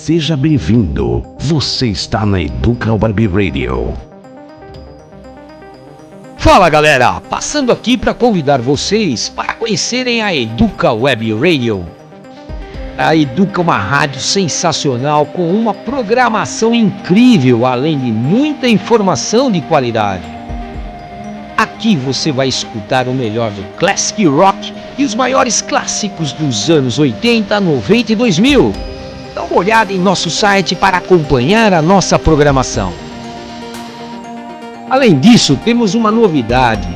Seja bem-vindo. Você está na Educa Web Radio. Fala galera, passando aqui para convidar vocês para conhecerem a Educa Web Radio. A Educa é uma rádio sensacional com uma programação incrível, além de muita informação de qualidade. Aqui você vai escutar o melhor do Classic Rock e os maiores clássicos dos anos 80, 90 e 2000. Dá uma olhada em nosso site para acompanhar a nossa programação. Além disso, temos uma novidade.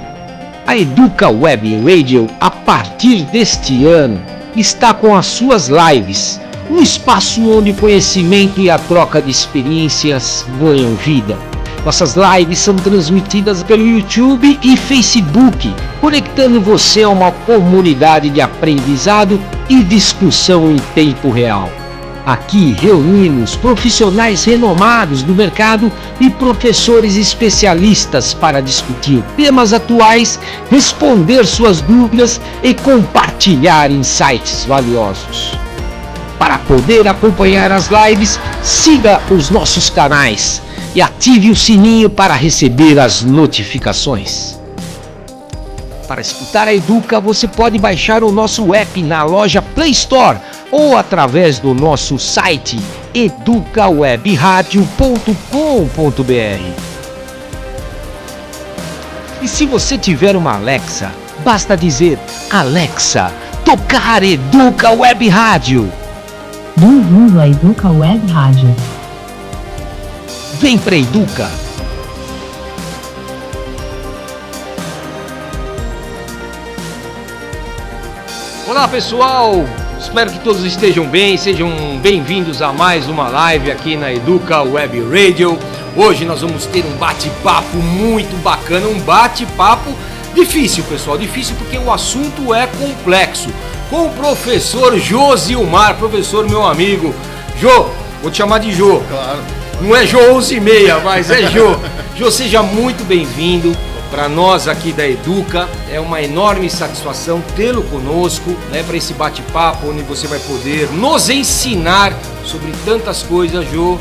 A Educa Web Radio, a partir deste ano, está com as suas lives, um espaço onde o conhecimento e a troca de experiências ganham vida. Nossas lives são transmitidas pelo YouTube e Facebook, conectando você a uma comunidade de aprendizado e discussão em tempo real. Aqui reunimos profissionais renomados do mercado e professores especialistas para discutir temas atuais, responder suas dúvidas e compartilhar insights valiosos. Para poder acompanhar as lives, siga os nossos canais e ative o sininho para receber as notificações. Para escutar a Educa, você pode baixar o nosso app na loja Play Store ou através do nosso site educawebradio.com.br. E se você tiver uma Alexa, basta dizer: Alexa, tocar Educa Web Rádio. Bem-vindo à Educa Web Rádio. Vem pra Educa. Olá pessoal, espero que todos estejam bem, sejam bem-vindos a mais uma live aqui na Educa Web Radio. Hoje nós vamos ter um bate-papo muito bacana, um bate-papo difícil, pessoal, difícil porque o assunto é complexo, com o professor Josilmar, professor meu amigo. Jô, vou te chamar de Jô. Claro. Não é Jô 11h30, mas é Jô. Jô, seja muito bem-vindo. Para nós aqui da Educa, é uma enorme satisfação tê-lo conosco, né, para esse bate-papo onde você vai poder nos ensinar sobre tantas coisas, Jô.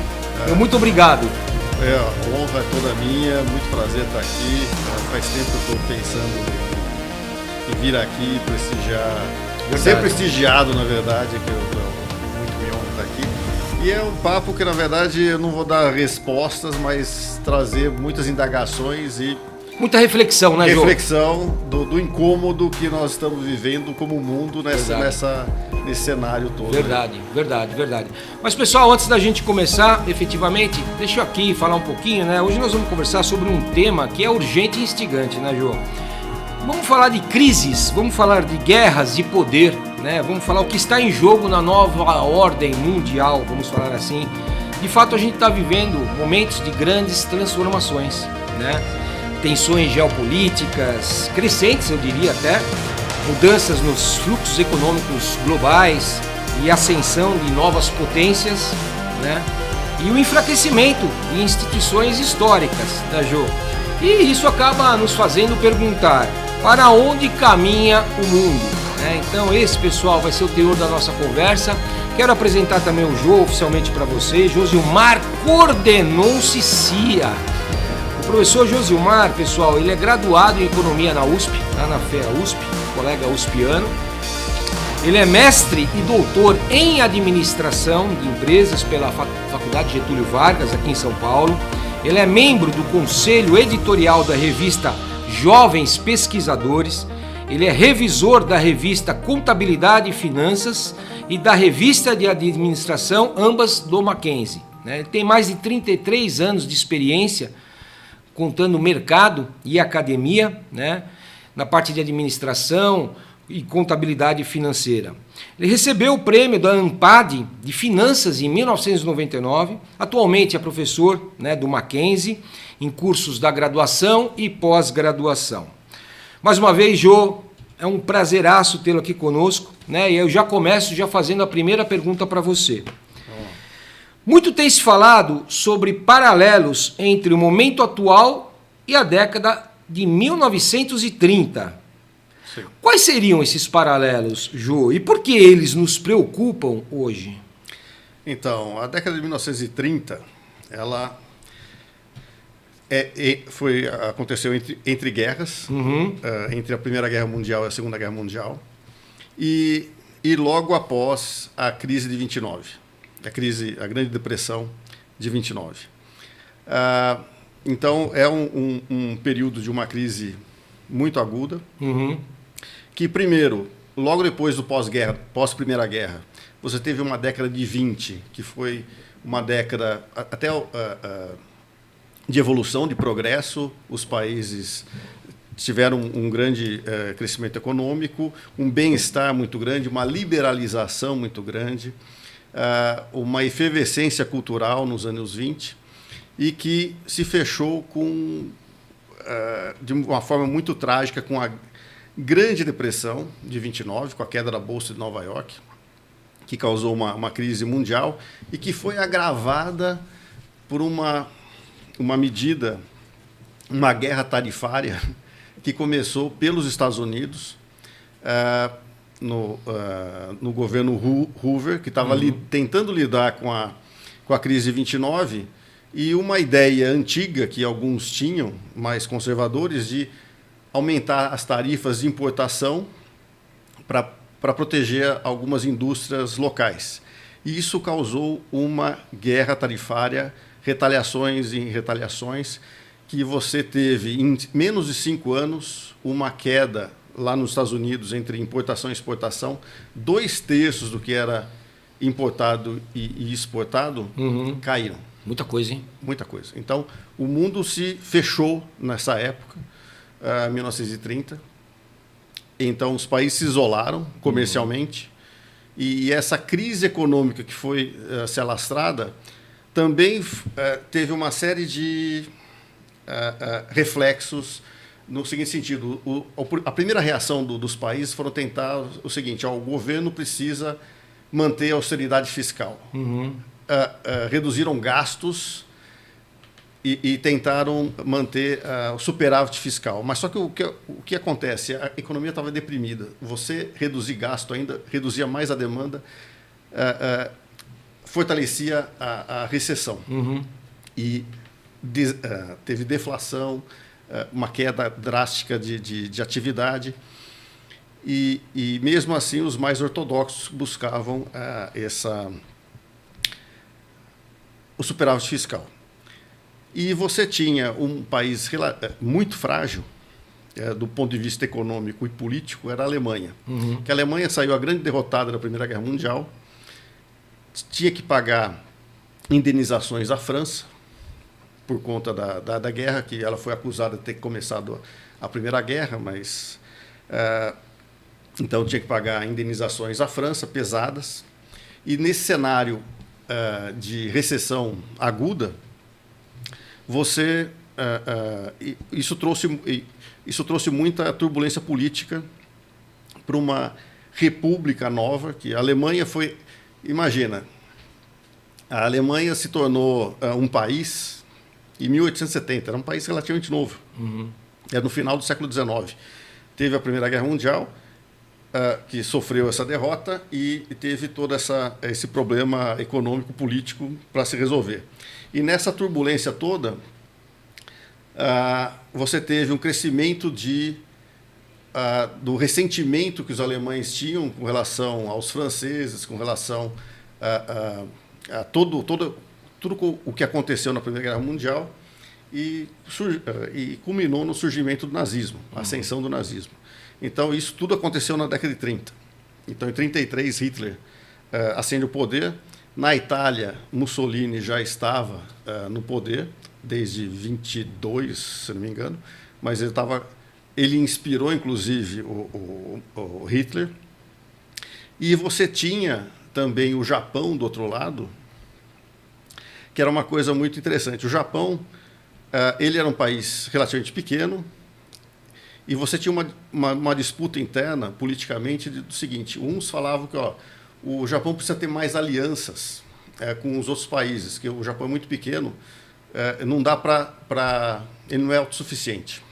Muito obrigado. A honra é toda minha, muito prazer estar aqui. Faz tempo que eu estou pensando em vir aqui e prestigiar, ser prestigiado, na verdade, que eu muito me honro estar aqui. E é um papo que, na verdade, eu não vou dar respostas, mas trazer muitas indagações e muita reflexão, né, Jô? Reflexão do incômodo que nós estamos vivendo como mundo nesse cenário todo. Verdade, né? verdade. Mas, pessoal, antes da gente começar, efetivamente, deixa eu aqui falar um pouquinho, né? Hoje nós vamos conversar sobre um tema que é urgente e instigante, né, Jô? Vamos falar de crises, vamos falar de guerras de poder, né? Vamos falar o que está em jogo na nova ordem mundial, vamos falar assim. De fato, a gente está vivendo momentos de grandes transformações, né? Tensões geopolíticas crescentes, eu diria até, mudanças nos fluxos econômicos globais e ascensão de novas potências, né? E o enfraquecimento de instituições históricas, né, Jô? E isso acaba nos fazendo perguntar: para onde caminha o mundo? Né? Então esse, pessoal, vai ser o teor da nossa conversa. Quero apresentar também o Jô oficialmente para vocês. Josilmar Cordenon-se CIA. O professor Josilmar, pessoal, ele é graduado em Economia na USP, lá na FEA USP, colega uspiano. Ele é mestre e doutor em Administração de Empresas pela Faculdade Getúlio Vargas, aqui em São Paulo. Ele é membro do Conselho Editorial da revista Jovens Pesquisadores. Ele é revisor da revista Contabilidade e Finanças e da revista de Administração, ambas do Mackenzie. Ele tem mais de 33 anos de experiência, contando mercado e academia, né, na parte de administração e contabilidade financeira. Ele recebeu o prêmio da ANPAD de Finanças em 1999, atualmente é professor, né, do Mackenzie, em cursos da graduação e pós-graduação. Mais uma vez, Jô, é um prazeraço tê-lo aqui conosco, né, e eu já começo fazendo a primeira pergunta para você. Muito tem se falado sobre paralelos entre o momento atual e a década de 1930. Sim. Quais seriam esses paralelos, Jô? E por que eles nos preocupam hoje? Então, a década de 1930, ela aconteceu entre guerras, entre a Primeira Guerra Mundial e a Segunda Guerra Mundial, e logo após a crise de 29, a Grande Depressão de 29. Então, é um período de uma crise muito aguda, que primeiro, logo depois do pós-Primeira Guerra, você teve uma década de 20, que foi uma década até de evolução, de progresso. Os países tiveram um grande crescimento econômico, um bem-estar muito grande, uma liberalização muito grande, uma efervescência cultural nos anos 20, e que se fechou de uma forma muito trágica com a Grande Depressão de 29, com a queda da Bolsa de Nova York, que causou uma crise mundial e que foi agravada por uma medida, uma guerra tarifária que começou pelos Estados Unidos, no governo Hoover, que estava tentando lidar com a crise de 29, e uma ideia antiga que alguns tinham, mais conservadores, de aumentar as tarifas de importação para proteger algumas indústrias locais. E isso causou uma guerra tarifária, retaliações em retaliações, que você teve, em menos de 5 anos, uma queda lá nos Estados Unidos entre importação e exportação, 2/3 do que era importado e exportado caíram. Muita coisa, hein? Muita coisa. Então, o mundo se fechou nessa época, 1930. Então, os países se isolaram comercialmente, e essa crise econômica que foi se alastrada também teve uma série de reflexos no seguinte sentido. A primeira reação dos países foram tentar o seguinte: o governo precisa manter a austeridade fiscal. Reduziram gastos e tentaram manter o superávit fiscal. Mas só que o que acontece? A economia estava deprimida. Você reduzir gasto ainda, reduzia mais a demanda, fortalecia a recessão. E teve deflação, uma queda drástica de atividade. E mesmo assim, os mais ortodoxos buscavam o superávit fiscal. E você tinha um país muito frágil, do ponto de vista econômico e político, era a Alemanha. Que a Alemanha saiu a grande derrotada da Primeira Guerra Mundial, tinha que pagar indenizações à França por conta da guerra, que ela foi acusada de ter começado a Primeira Guerra, mas então tinha que pagar indenizações à França pesadas. E nesse cenário de recessão aguda, isso trouxe muita turbulência política para uma república nova, que a Alemanha foi... Imagina, a Alemanha se tornou um país em 1870, era um país relativamente novo, era no final do século XIX. Teve a Primeira Guerra Mundial, que sofreu essa derrota, e teve todo esse problema econômico, político para se resolver. E nessa turbulência toda, você teve um crescimento do ressentimento que os alemães tinham com relação aos franceses, com relação a tudo o que aconteceu na Primeira Guerra Mundial, e culminou no surgimento do nazismo, a ascensão do nazismo. Então, isso tudo aconteceu na década de 30. Então, em 33, Hitler ascende o poder. Na Itália, Mussolini já estava no poder desde 22, se não me engano, mas ele inspirou, inclusive, o Hitler. E você tinha também o Japão do outro lado, que era uma coisa muito interessante. O Japão, ele era um país relativamente pequeno, e você tinha uma disputa interna, politicamente, do seguinte: uns falavam que o Japão precisa ter mais alianças com os outros países, que o Japão é muito pequeno, não dá ele não é autossuficiente.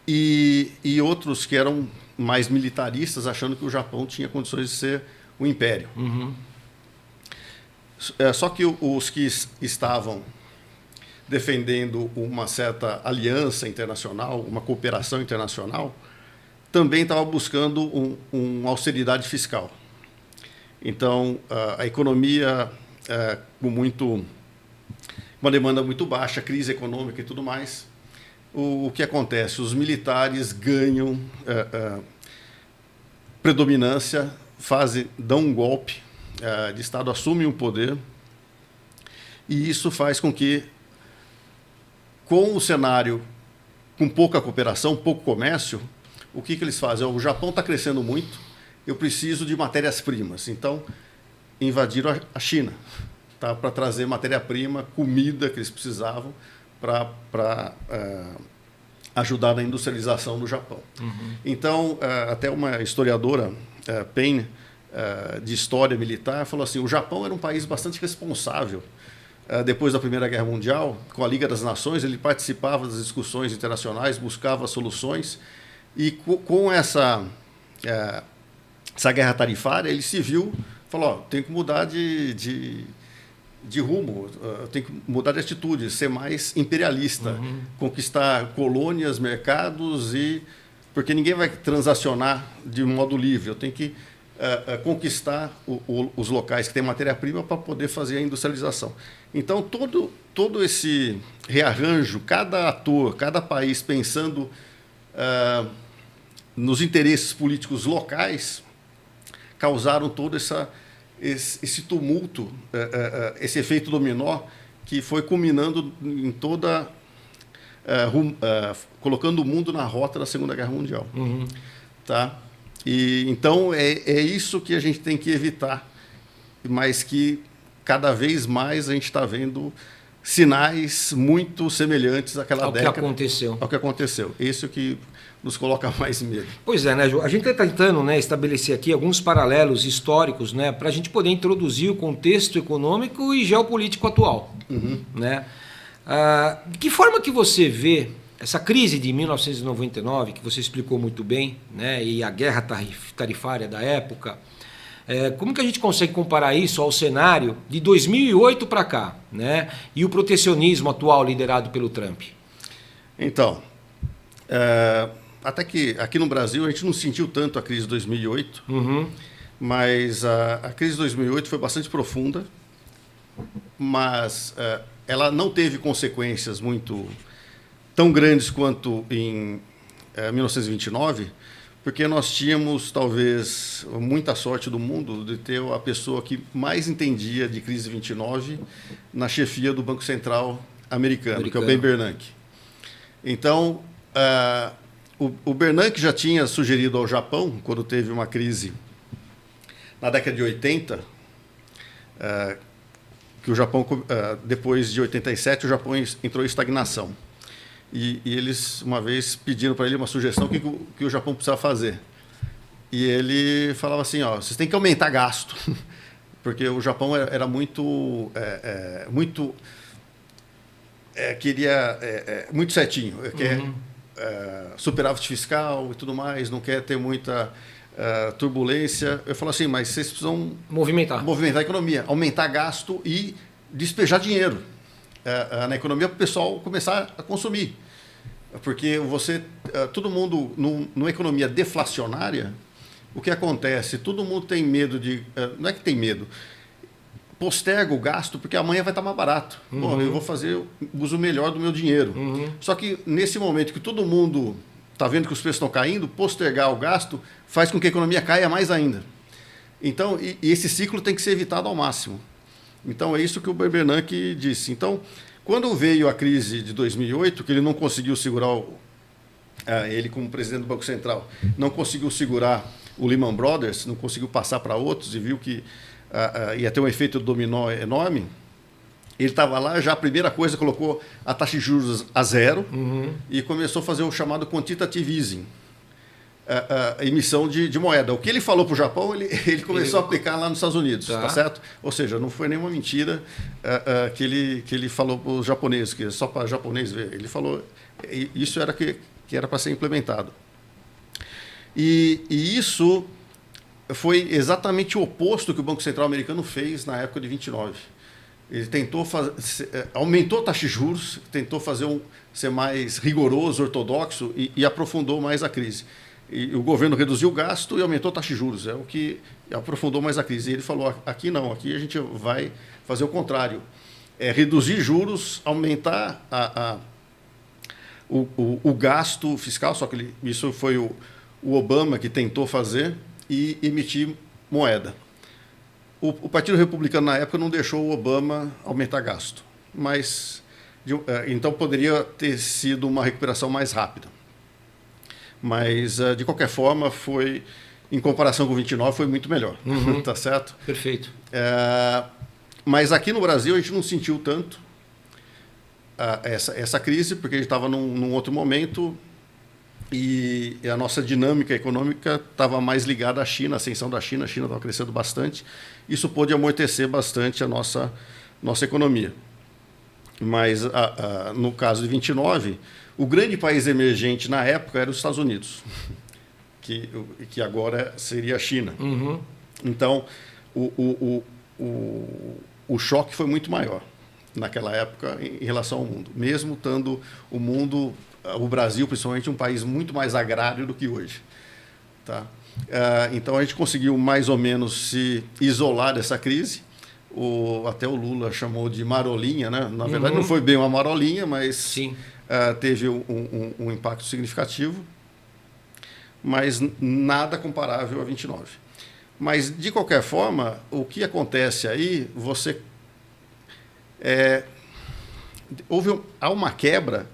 E outros que eram mais militaristas, achando que o Japão tinha condições de ser um império. Só que os que estavam defendendo uma certa aliança internacional, uma cooperação internacional, também estavam buscando uma austeridade fiscal. Então, a economia com uma demanda muito baixa, crise econômica e tudo mais, o que acontece? Os militares ganham predominância, dão um golpe de Estado, assumem o poder, e isso faz com que, com o cenário com pouca cooperação, pouco comércio, o que eles fazem? O Japão está crescendo muito, eu preciso de matérias-primas. Então, invadiram a China, tá? Para trazer matéria-prima, comida que eles precisavam para ajudar na industrialização do Japão. Uhum. Então, até uma historiadora, Payne, de história militar, falou assim, o Japão era um país bastante responsável. Depois da Primeira Guerra Mundial, com a Liga das Nações, ele participava das discussões internacionais, buscava soluções, e com essa guerra tarifária, ele se viu, falou, tem que mudar de rumo, tem que mudar de atitude, ser mais imperialista, conquistar colônias, mercados, porque ninguém vai transacionar de modo livre, eu tenho que conquistar os locais que têm matéria-prima para poder fazer a industrialização. Então, todo esse rearranjo, cada ator, cada país pensando nos interesses políticos locais, causaram todo esse tumulto, esse efeito dominó, que foi culminando em colocando o mundo na rota da Segunda Guerra Mundial. Uhum. Tá? Então, é isso que a gente tem que evitar, mas que cada vez mais a gente está vendo sinais muito semelhantes àquela década. Ao que aconteceu. Isso que nos coloca mais medo. Pois é, né, Ju? A gente está tentando, né, estabelecer aqui alguns paralelos históricos, né, para a gente poder introduzir o contexto econômico e geopolítico atual. Uhum. Né? De que forma que você vê essa crise de 1999, que você explicou muito bem, né, e a guerra tarifária da época, como que a gente consegue comparar isso ao cenário de 2008 para cá, né, e o protecionismo atual liderado pelo Trump? Então, até que aqui no Brasil a gente não sentiu tanto a crise de 2008, mas a crise de 2008 foi bastante profunda, mas ela não teve consequências tão grandes quanto em 1929, porque nós tínhamos, talvez, muita sorte do mundo de ter a pessoa que mais entendia de crise de 29 na chefia do Banco Central americano, que é o Ben Bernanke. Então, o Bernanke já tinha sugerido ao Japão, quando teve uma crise na década de 80, que o Japão, depois de 87, o Japão entrou em estagnação. E eles, uma vez, pediram para ele uma sugestão que o Japão precisava fazer. E ele falava assim, vocês têm que aumentar gasto, porque o Japão era muito muito certinho, quer superávit fiscal e tudo mais, não quer ter muita turbulência. Eu falo assim, mas vocês precisam movimentar a economia, aumentar gasto e despejar dinheiro na economia para o pessoal começar a consumir. Porque todo mundo, numa economia deflacionária, o que acontece? Todo mundo tem medo não é que tem medo, posterga o gasto porque amanhã vai estar mais barato. Bom, eu vou fazer uso melhor do meu dinheiro. Só que nesse momento que todo mundo está vendo que os preços estão caindo, postergar o gasto faz com que a economia caia mais ainda. Então, e esse ciclo tem que ser evitado ao máximo. Então, é isso que o Bernanke disse. Então, quando veio a crise de 2008, que ele não conseguiu segurar, ele como presidente do Banco Central, não conseguiu segurar o Lehman Brothers, não conseguiu passar para outros e viu que ia ter um efeito dominó enorme, ele estava lá, já a primeira coisa colocou a taxa de juros a zero e começou a fazer o chamado quantitative easing, a emissão de moeda. O que ele falou para o Japão, ele começou a aplicar lá nos Estados Unidos, tá certo? Ou seja, não foi nenhuma mentira que ele falou para os japoneses, que só para japonês ver. Ele falou, isso era que era para ser implementado. E isso foi exatamente o oposto que o Banco Central americano fez na época de 29. Ele tentou aumentou a taxa de juros, tentou ser mais rigoroso, ortodoxo e aprofundou mais a crise. E o governo reduziu o gasto e aumentou a taxa de juros, é o que aprofundou mais a crise. E ele falou, aqui não, aqui a gente vai fazer o contrário. Reduzir juros, aumentar o gasto fiscal, só que isso foi o Obama que tentou fazer, e emitir moeda. O Partido Republicano, na época, não deixou o Obama aumentar gasto, mas então poderia ter sido uma recuperação mais rápida. Mas, de qualquer forma, em comparação com 29, foi muito melhor. Uhum. Tá certo? Perfeito. Mas aqui no Brasil a gente não sentiu tanto essa crise, porque a gente estava num outro momento e a nossa dinâmica econômica estava mais ligada à China, a ascensão da China. A China estava crescendo bastante. Isso pôde amortecer bastante a nossa economia. Mas, no caso de 29, o grande país emergente na época era os Estados Unidos, que agora seria a China. Uhum. Então, o choque foi muito maior naquela época em relação ao mundo, mesmo estando o Brasil, principalmente, um país muito mais agrário do que hoje. Tá? Então, a gente conseguiu mais ou menos se isolar dessa crise. Até o Lula chamou de marolinha, né? Na verdade, não foi bem uma marolinha, mas Sim. Teve um impacto significativo, mas nada comparável a 29. Mas, de qualquer forma, o que acontece aí, há uma quebra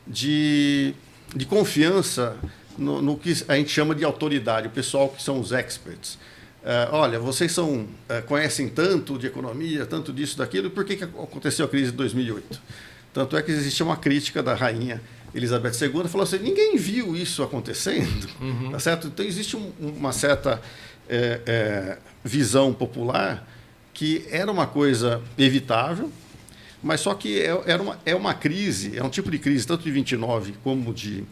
de confiança no que a gente chama de autoridade, o pessoal que são os experts. Olha, vocês conhecem tanto de economia, tanto disso, daquilo, e por que aconteceu a crise de 2008? Tanto é que existia uma crítica da rainha Elizabeth II, falou assim, ninguém viu isso acontecendo, tá certo? Então, existe uma certa visão popular que era uma coisa evitável, mas só que é uma crise, é um tipo de crise, tanto de 29 como de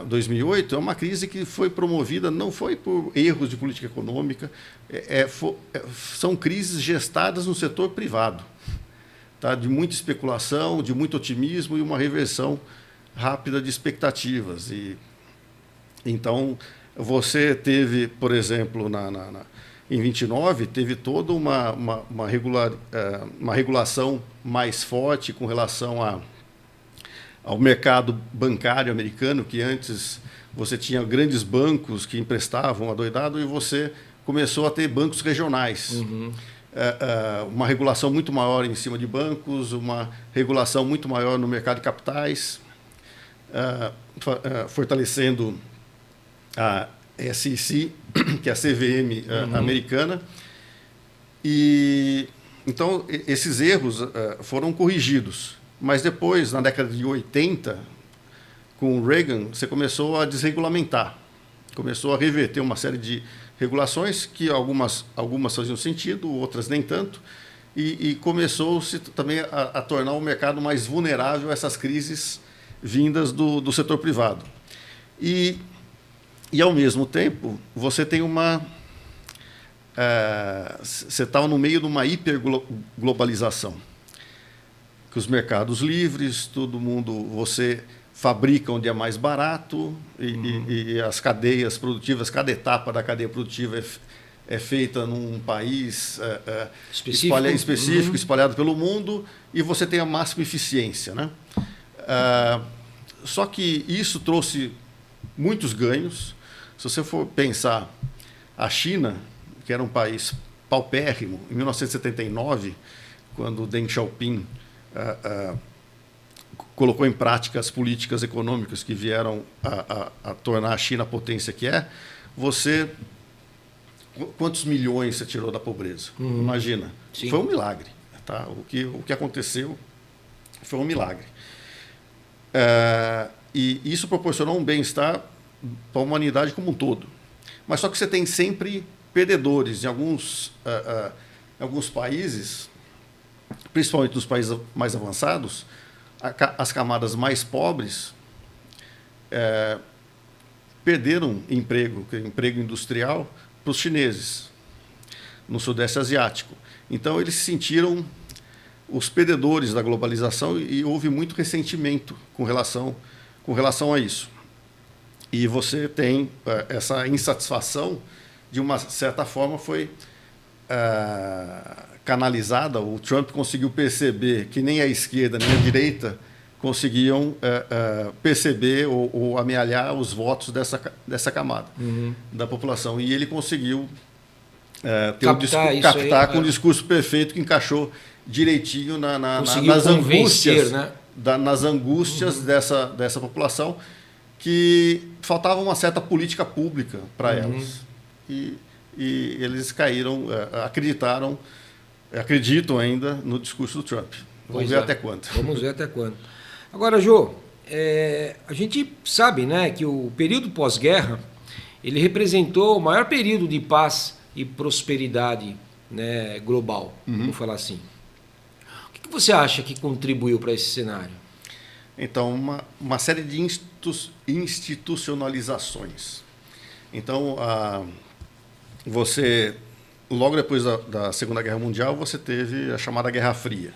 2008, é uma crise que foi promovida, não foi por erros de política econômica, são crises gestadas no setor privado, tá? De muita especulação, de muito otimismo e uma reversão rápida de expectativas. Então, você teve, por exemplo, em 29, teve toda uma regulação mais forte com relação ao mercado bancário americano, que antes você tinha grandes bancos que emprestavam adoidado e você começou a ter bancos regionais. Uma regulação muito maior em cima de bancos, uma regulação muito maior no mercado de capitais, fortalecendo a SEC, que é a CVM americana. E então esses erros foram corrigidos. Mas depois, na década de 80, com o Reagan, você começou a desregulamentar. Começou a reverter uma série de regulações que algumas faziam sentido, outras nem tanto, e começou-se também a tornar o mercado mais vulnerável a essas crises vindas do setor privado. E ao mesmo tempo, você tem você estava no meio de uma hiperglobalização. Que os mercados livres, todo mundo, você fabrica onde é mais barato e as cadeias produtivas, cada etapa da cadeia produtiva é feita num país específico, espalhado pelo mundo, e você tem a máxima eficiência, né? Só que isso trouxe muitos ganhos. Se você for pensar a China, que era um país paupérrimo, em 1979, quando Deng Xiaoping colocou em prática as políticas econômicas que vieram a tornar a China a potência que é, quantos milhões você tirou da pobreza? Imagina. Sim. Foi um milagre. Tá? O que aconteceu foi um milagre. E isso proporcionou um bem-estar para a humanidade como um todo. Mas só que você tem sempre perdedores. Em alguns países, principalmente nos países mais avançados, as camadas mais pobres perderam emprego industrial, os chineses, no Sudeste Asiático. Então, eles se sentiram os perdedores da globalização e houve muito ressentimento com relação a isso. E você tem essa insatisfação, de uma certa forma, foi canalizada. O Trump conseguiu perceber que nem a esquerda nem a direita conseguiam perceber ou amealhar os votos dessa camada da população. E ele conseguiu captar com um discurso perfeito que encaixou direitinho nas angústias, né? nas angústias dessa população, que faltava uma certa política pública para elas. E eles caíram, acreditam ainda no discurso do Trump. Vamos ver até quando. Vamos ver até quando. Agora, Jô, a gente sabe, né, que o período pós-guerra ele representou o maior período de paz e prosperidade, né, global, vamos falar assim. O que você acha que contribuiu para esse cenário? Então, uma série de institucionalizações. Então, você, logo depois da Segunda Guerra Mundial, você teve a chamada Guerra Fria.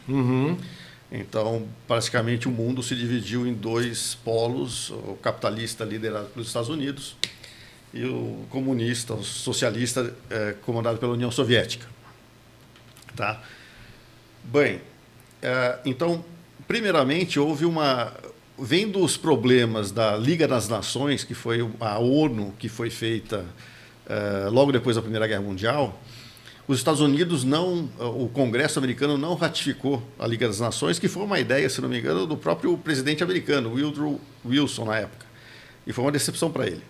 Então, praticamente o mundo se dividiu em dois polos: o capitalista liderado pelos Estados Unidos e o comunista, o socialista, comandado pela União Soviética. Tá? Bem, então, primeiramente, houve vendo os problemas da Liga das Nações, que foi a ONU, que foi feita logo depois da Primeira Guerra Mundial. Os Estados Unidos o Congresso americano não ratificou a Liga das Nações, que foi uma ideia, se não me engano, do próprio presidente americano, Woodrow Wilson, na época. E foi uma decepção para ele.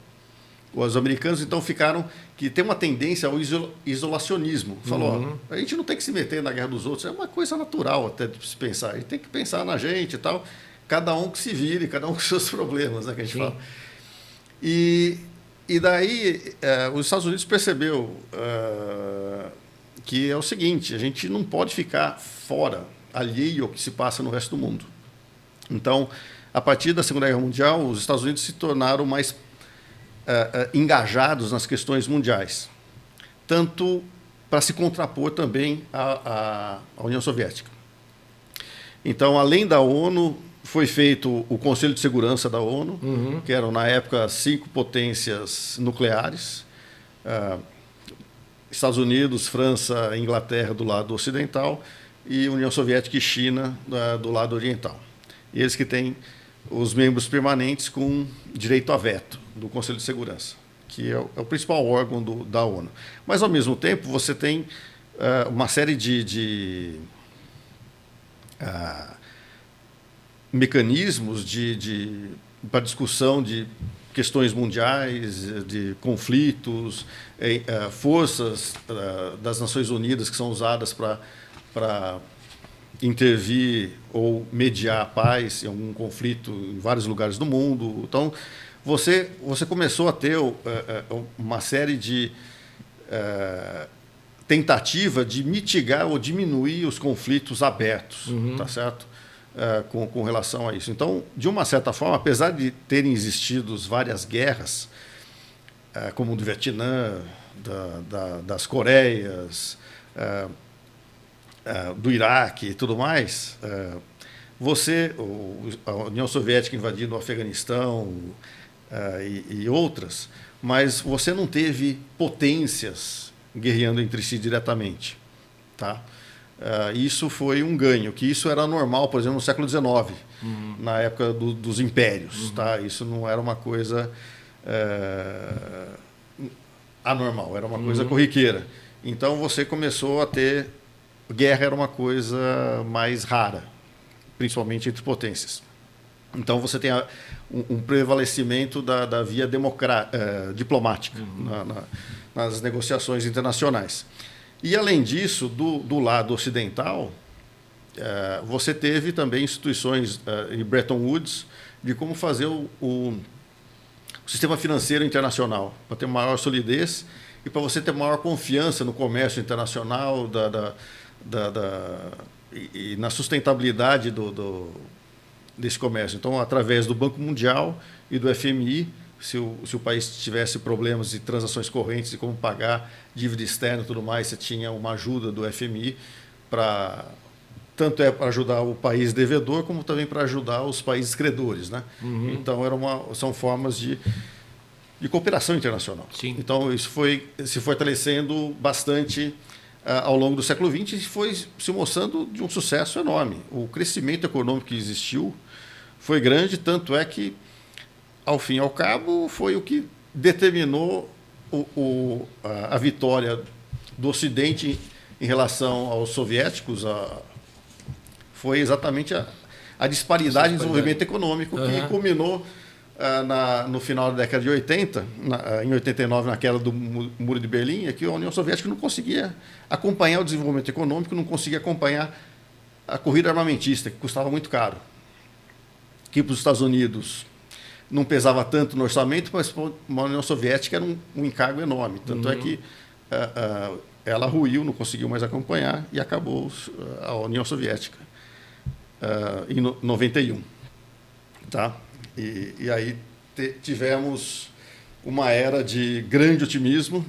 Os americanos, então, que tem uma tendência ao isolacionismo. Falou, a gente não tem que se meter na guerra dos outros, é uma coisa natural até de se pensar. A gente tem que pensar na gente e tal, cada um que se vire, cada um com seus problemas, né, que a gente fala. E daí, os Estados Unidos percebeu que é o seguinte: a gente não pode ficar fora, alheio ao que se passa no resto do mundo. Então, a partir da Segunda Guerra Mundial, os Estados Unidos se tornaram mais engajados nas questões mundiais, tanto para se contrapor também à União Soviética. Então, além da ONU, foi feito o Conselho de Segurança da ONU, que eram, na época, 5 potências nucleares: Estados Unidos, França, Inglaterra do lado ocidental e União Soviética e China do lado oriental. E eles que têm os membros permanentes com direito a veto do Conselho de Segurança, que é o principal órgão da ONU. Mas, ao mesmo tempo, você tem uma série de mecanismos para discussão de questões mundiais, de conflitos, forças das Nações Unidas que são usadas para intervir ou mediar a paz em algum conflito em vários lugares do mundo. Então, você começou a ter uma série de tentativa de mitigar ou diminuir os conflitos abertos, tá certo? Com relação a isso. Então, de uma certa forma, apesar de terem existido várias guerras, como do Vietnã, das Coreias, do Iraque e tudo mais, a União Soviética invadindo o Afeganistão e outras, mas você não teve potências guerreando entre si diretamente, tá? Isso foi um ganho, que isso era normal, por exemplo, no século XIX, na época dos impérios. Tá? Isso não era uma coisa anormal, era uma coisa corriqueira. Então, você começou a ter... Guerra era uma coisa mais rara, principalmente entre potências. Então, você tem um prevalecimento da via diplomática nas negociações internacionais. E, além disso, do lado ocidental, você teve também instituições em Bretton Woods de como fazer o sistema financeiro internacional, para ter maior solidez e para você ter maior confiança no comércio internacional e na sustentabilidade desse comércio. Então, através do Banco Mundial e do FMI, se o país tivesse problemas de transações correntes, de como pagar dívida externa e tudo mais, você tinha uma ajuda do FMI para tanto para ajudar o país devedor como também para ajudar os países credores, né? Então são formas de cooperação internacional. Sim. Então isso foi se fortalecendo bastante ao longo do século XX e foi se mostrando de um sucesso enorme. O crescimento econômico que existiu foi grande, tanto é que, ao fim e ao cabo, foi o que determinou a vitória do Ocidente em relação aos soviéticos. Foi exatamente a disparidade de desenvolvimento econômico que culminou no final da década de 80, em 89, na queda do Muro de Berlim, é que a União Soviética não conseguia acompanhar o desenvolvimento econômico, não conseguia acompanhar a corrida armamentista, que custava muito caro. Que para os Estados Unidos não pesava tanto no orçamento, mas para a União Soviética era um encargo enorme. Tanto é que ela ruiu, não conseguiu mais acompanhar e acabou a União Soviética em 91. Tá? E aí tivemos uma era de grande otimismo,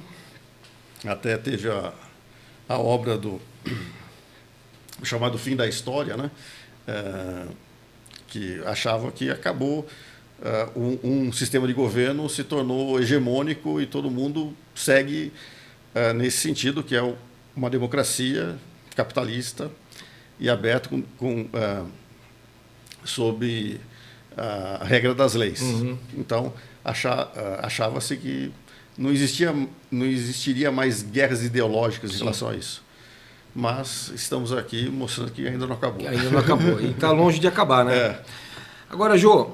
até teve a obra do chamado Fim da História, né? Que achava que acabou, um sistema de governo se tornou hegemônico e todo mundo segue nesse sentido, que é uma democracia capitalista e aberta sob a regra das leis. Então, achava-se que não existiria mais guerras ideológicas em relação a isso. Mas estamos aqui mostrando que ainda não acabou. Ainda não acabou. E está longe de acabar, né? Agora, Jô,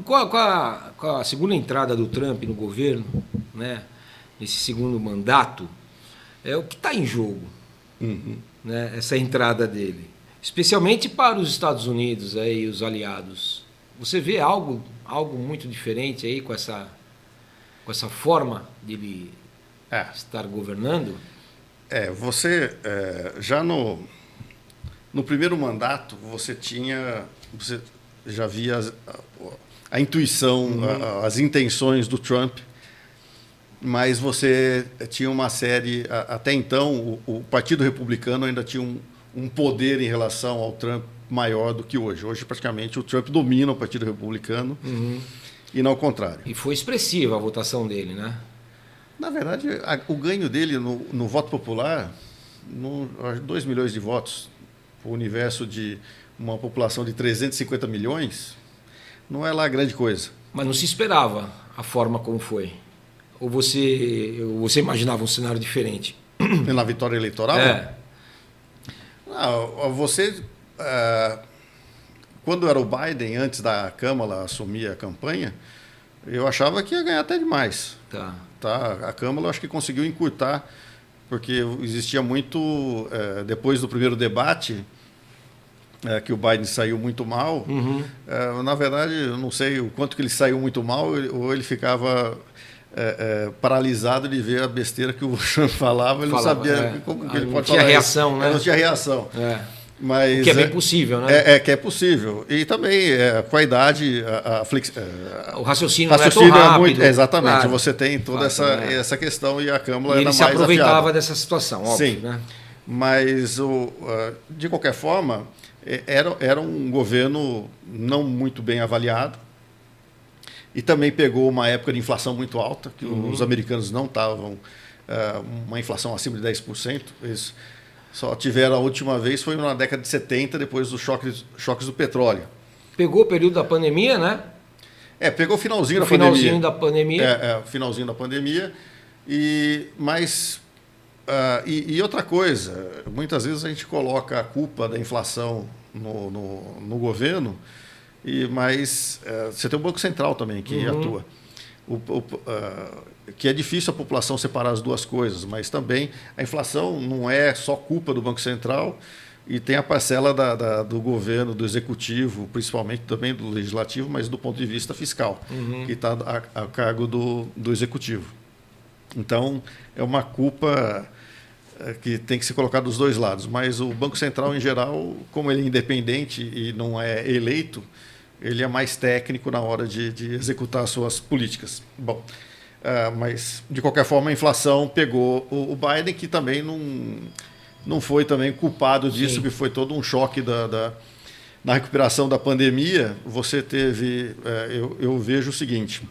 qual a segunda entrada do Trump no governo, né? Nesse segundo mandato, o que está em jogo, né? Essa entrada dele. Especialmente para os Estados Unidos e os aliados. Você vê algo muito diferente aí com essa forma de ele estar governando? Você já no primeiro mandato você já via a intuição, as intenções do Trump, mas você tinha uma série, até então o Partido Republicano ainda tinha um poder em relação ao Trump maior do que hoje. Hoje praticamente o Trump domina o Partido Republicano e não ao contrário. E foi expressiva a votação dele, né? Na verdade, o ganho dele no voto popular, 2 milhões de votos, o universo de uma população de 350 milhões, não é lá grande coisa. Mas não se esperava a forma como foi? Ou você imaginava um cenário diferente? Na vitória eleitoral? Quando era o Biden, antes da Câmara assumir a campanha, eu achava que ia ganhar até demais. A Câmara, eu acho que conseguiu encurtar, porque existia muito, depois do primeiro debate, que o Biden saiu muito mal. Na verdade, eu não sei o quanto que ele saiu muito mal, ou ele ficava paralisado de ver a besteira que o Trump falava, ele não sabia como que ele pode falar. Não tinha reação, né? Não tinha reação. Mas, que é bem possível, né? Que é possível. E também, com a idade, o raciocínio não é tão rápido. Exatamente. Claro. Você tem toda essa questão e a Câmara ele se aproveitava dessa situação, óbvio. Sim. Né? Mas, de qualquer forma, era um governo não muito bem avaliado e também pegou uma época de inflação muito alta, que os americanos não estavam, uma inflação acima de 10%. Eles só tiveram a última vez, foi na década de 70, depois dos choques do petróleo. Pegou o período da pandemia, né? Pegou o finalzinho da pandemia. Finalzinho da pandemia. Mas outra coisa, muitas vezes a gente coloca a culpa da inflação no governo, mas você tem o Banco Central também que atua. Que é difícil a população separar as duas coisas, mas também a inflação não é só culpa do Banco Central e tem a parcela do governo, do executivo, principalmente também do legislativo, mas do ponto de vista fiscal, que está a cargo do executivo. Então, é uma culpa que tem que ser colocada dos dois lados, mas o Banco Central, em geral, como ele é independente e não é eleito, ele é mais técnico na hora de executar suas políticas. Bom, mas, de qualquer forma, a inflação pegou o Biden, que também não foi também culpado disso, Sim. que foi todo um choque na recuperação da pandemia. Você teve... eu vejo o seguinte...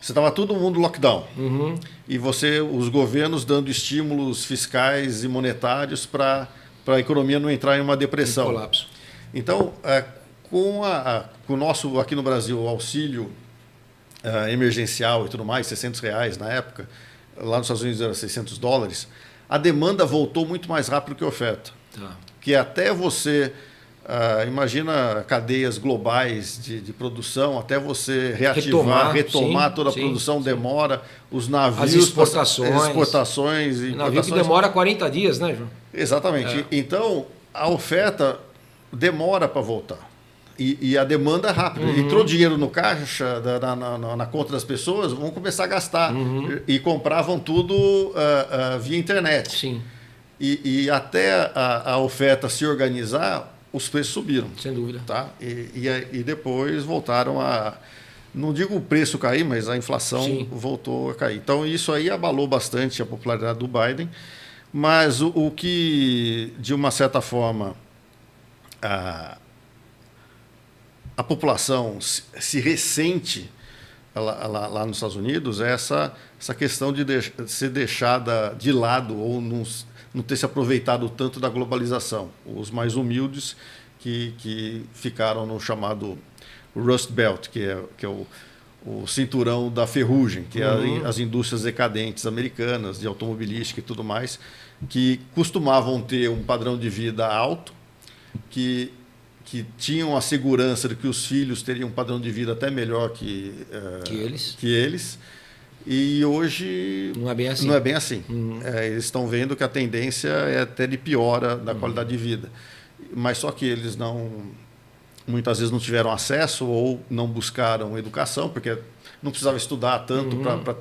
Você estava todo mundo lockdown. Uhum. E os governos dando estímulos fiscais e monetários para a economia não entrar em uma depressão. Colapso. Então, com o nosso, aqui no Brasil, o auxílio emergencial e tudo mais, R$600 na época, lá nos Estados Unidos era $600, a demanda voltou muito mais rápido que a oferta. Tá. Que até você... imagina cadeias globais de produção, até você retomar sim, toda a sim, produção, sim. demora, os navios... As exportações. As exportações e Navio que demora 40 dias, né, João? Exatamente. Então, a oferta demora para voltar. E a demanda é rápida. Entrou dinheiro no caixa, na conta das pessoas, vão começar a gastar. E compravam tudo via internet. Sim. E até a oferta se organizar, os preços subiram. Sem dúvida. Tá? E depois voltaram a... Não digo o preço cair, mas a inflação Sim. voltou a cair. Então, isso aí abalou bastante a popularidade do Biden. Mas o que, de uma certa forma, a população se ressente lá nos Estados Unidos é essa questão de ser deixada de lado ou não ter se aproveitado tanto da globalização. Os mais humildes que ficaram no chamado Rust Belt, que é o cinturão da ferrugem, que é as indústrias decadentes americanas, de automobilística e tudo mais, que costumavam ter um padrão de vida alto, que tinham a segurança de que os filhos teriam um padrão de vida até melhor que eles. E hoje não é bem assim. Não é bem assim. Eles estão vendo que a tendência é até de piora da qualidade de vida. Mas só que eles muitas vezes não tiveram acesso ou não buscaram educação, porque não precisava estudar tanto para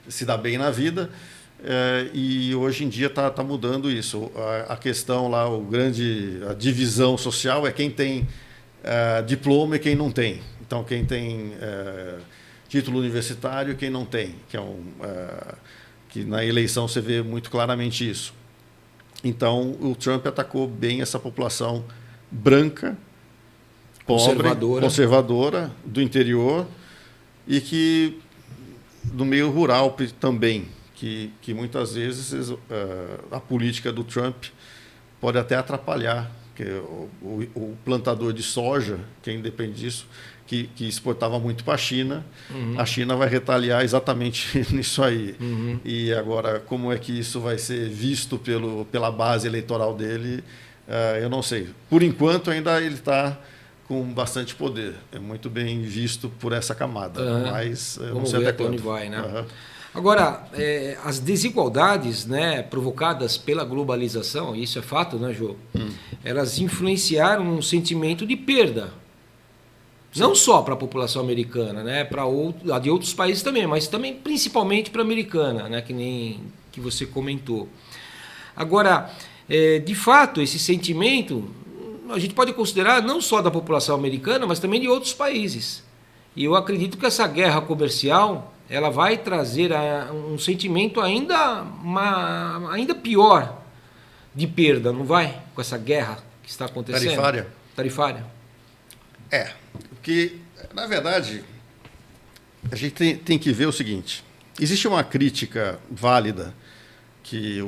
se dar bem na vida. E hoje em dia está mudando isso. A questão lá, a divisão social é quem tem diploma e quem não tem. Então, quem tem título universitário e quem não tem, que na eleição você vê muito claramente isso. Então, o Trump atacou bem essa população branca, pobre, conservadora do interior e que do meio rural também, que muitas vezes a política do Trump pode até atrapalhar, que o plantador de soja, quem depende disso, que exportava muito para a China, a China vai retaliar exatamente nisso aí. E agora, como é que isso vai ser visto pela base eleitoral dele, eu não sei. Por enquanto, ainda ele está com bastante poder. É muito bem visto por essa camada. Mas eu não sei até quando vai, né? Agora, as desigualdades, né, provocadas pela globalização, isso é fato, né, Jô? Elas influenciaram um sentimento de perda. Sim. Não só para a população americana, né, a de outros países também, mas também principalmente para a americana, né, que nem que você comentou. Agora, de fato, esse sentimento a gente pode considerar não só da população americana, mas também de outros países. E eu acredito que essa guerra comercial ela vai trazer um sentimento ainda pior de perda, não vai? Com essa guerra que está acontecendo. Tarifária. Porque, na verdade, a gente tem que ver o seguinte. Existe uma crítica válida que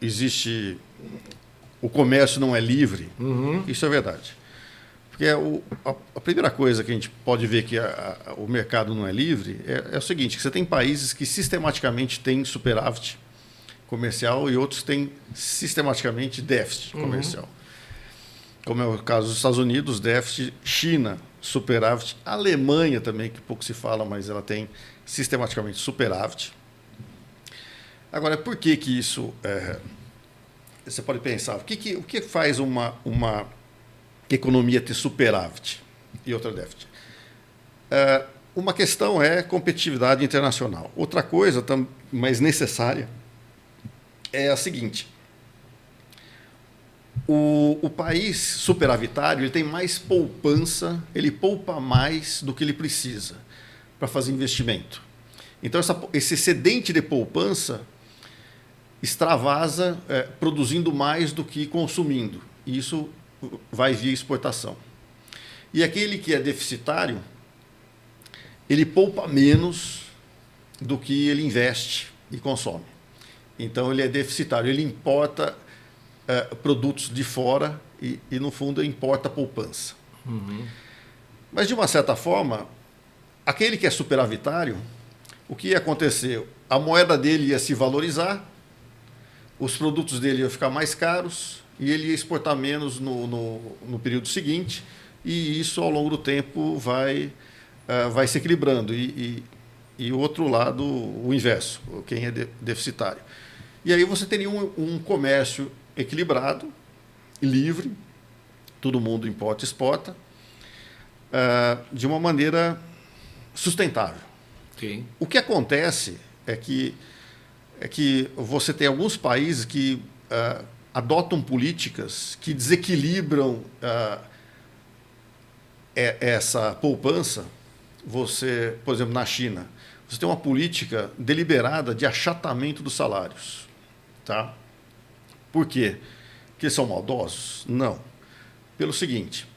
existe... O comércio não é livre. Isso é verdade. Porque a primeira coisa que a gente pode ver que o mercado não é livre é o seguinte, que você tem países que sistematicamente têm superávit comercial e outros têm sistematicamente déficit comercial. Como é o caso dos Estados Unidos, déficit, China, superávit, Alemanha também, que pouco se fala, mas ela tem sistematicamente superávit. Agora, por que isso... você pode pensar, o que faz uma economia ter superávit e outra déficit? Uma questão é competitividade internacional. Outra coisa, mais necessária, é a seguinte. O país superavitário ele tem mais poupança, ele poupa mais do que ele precisa para fazer investimento. Então, esse excedente de poupança extravasa produzindo mais do que consumindo. E isso vai via exportação. E aquele que é deficitário, ele poupa menos do que ele investe e consome. Então, ele é deficitário, ele importa produtos de fora e, no fundo, importa poupança. Uhum. Mas, de uma certa forma, aquele que é superavitário, o que ia acontecer? A moeda dele ia se valorizar, os produtos dele iam ficar mais caros e ele ia exportar menos no período seguinte, e isso, ao longo do tempo, vai se equilibrando. E o outro lado, o inverso, quem é deficitário. E aí você teria um comércio equilibrado, livre, todo mundo importa e exporta, de uma maneira sustentável. Okay. O que acontece é que você tem alguns países que adotam políticas que desequilibram essa poupança. Você, por exemplo, na China, você tem uma política deliberada de achatamento dos salários. Tá? Por quê? Porque eles são maldosos? Não. Pelo seguinte,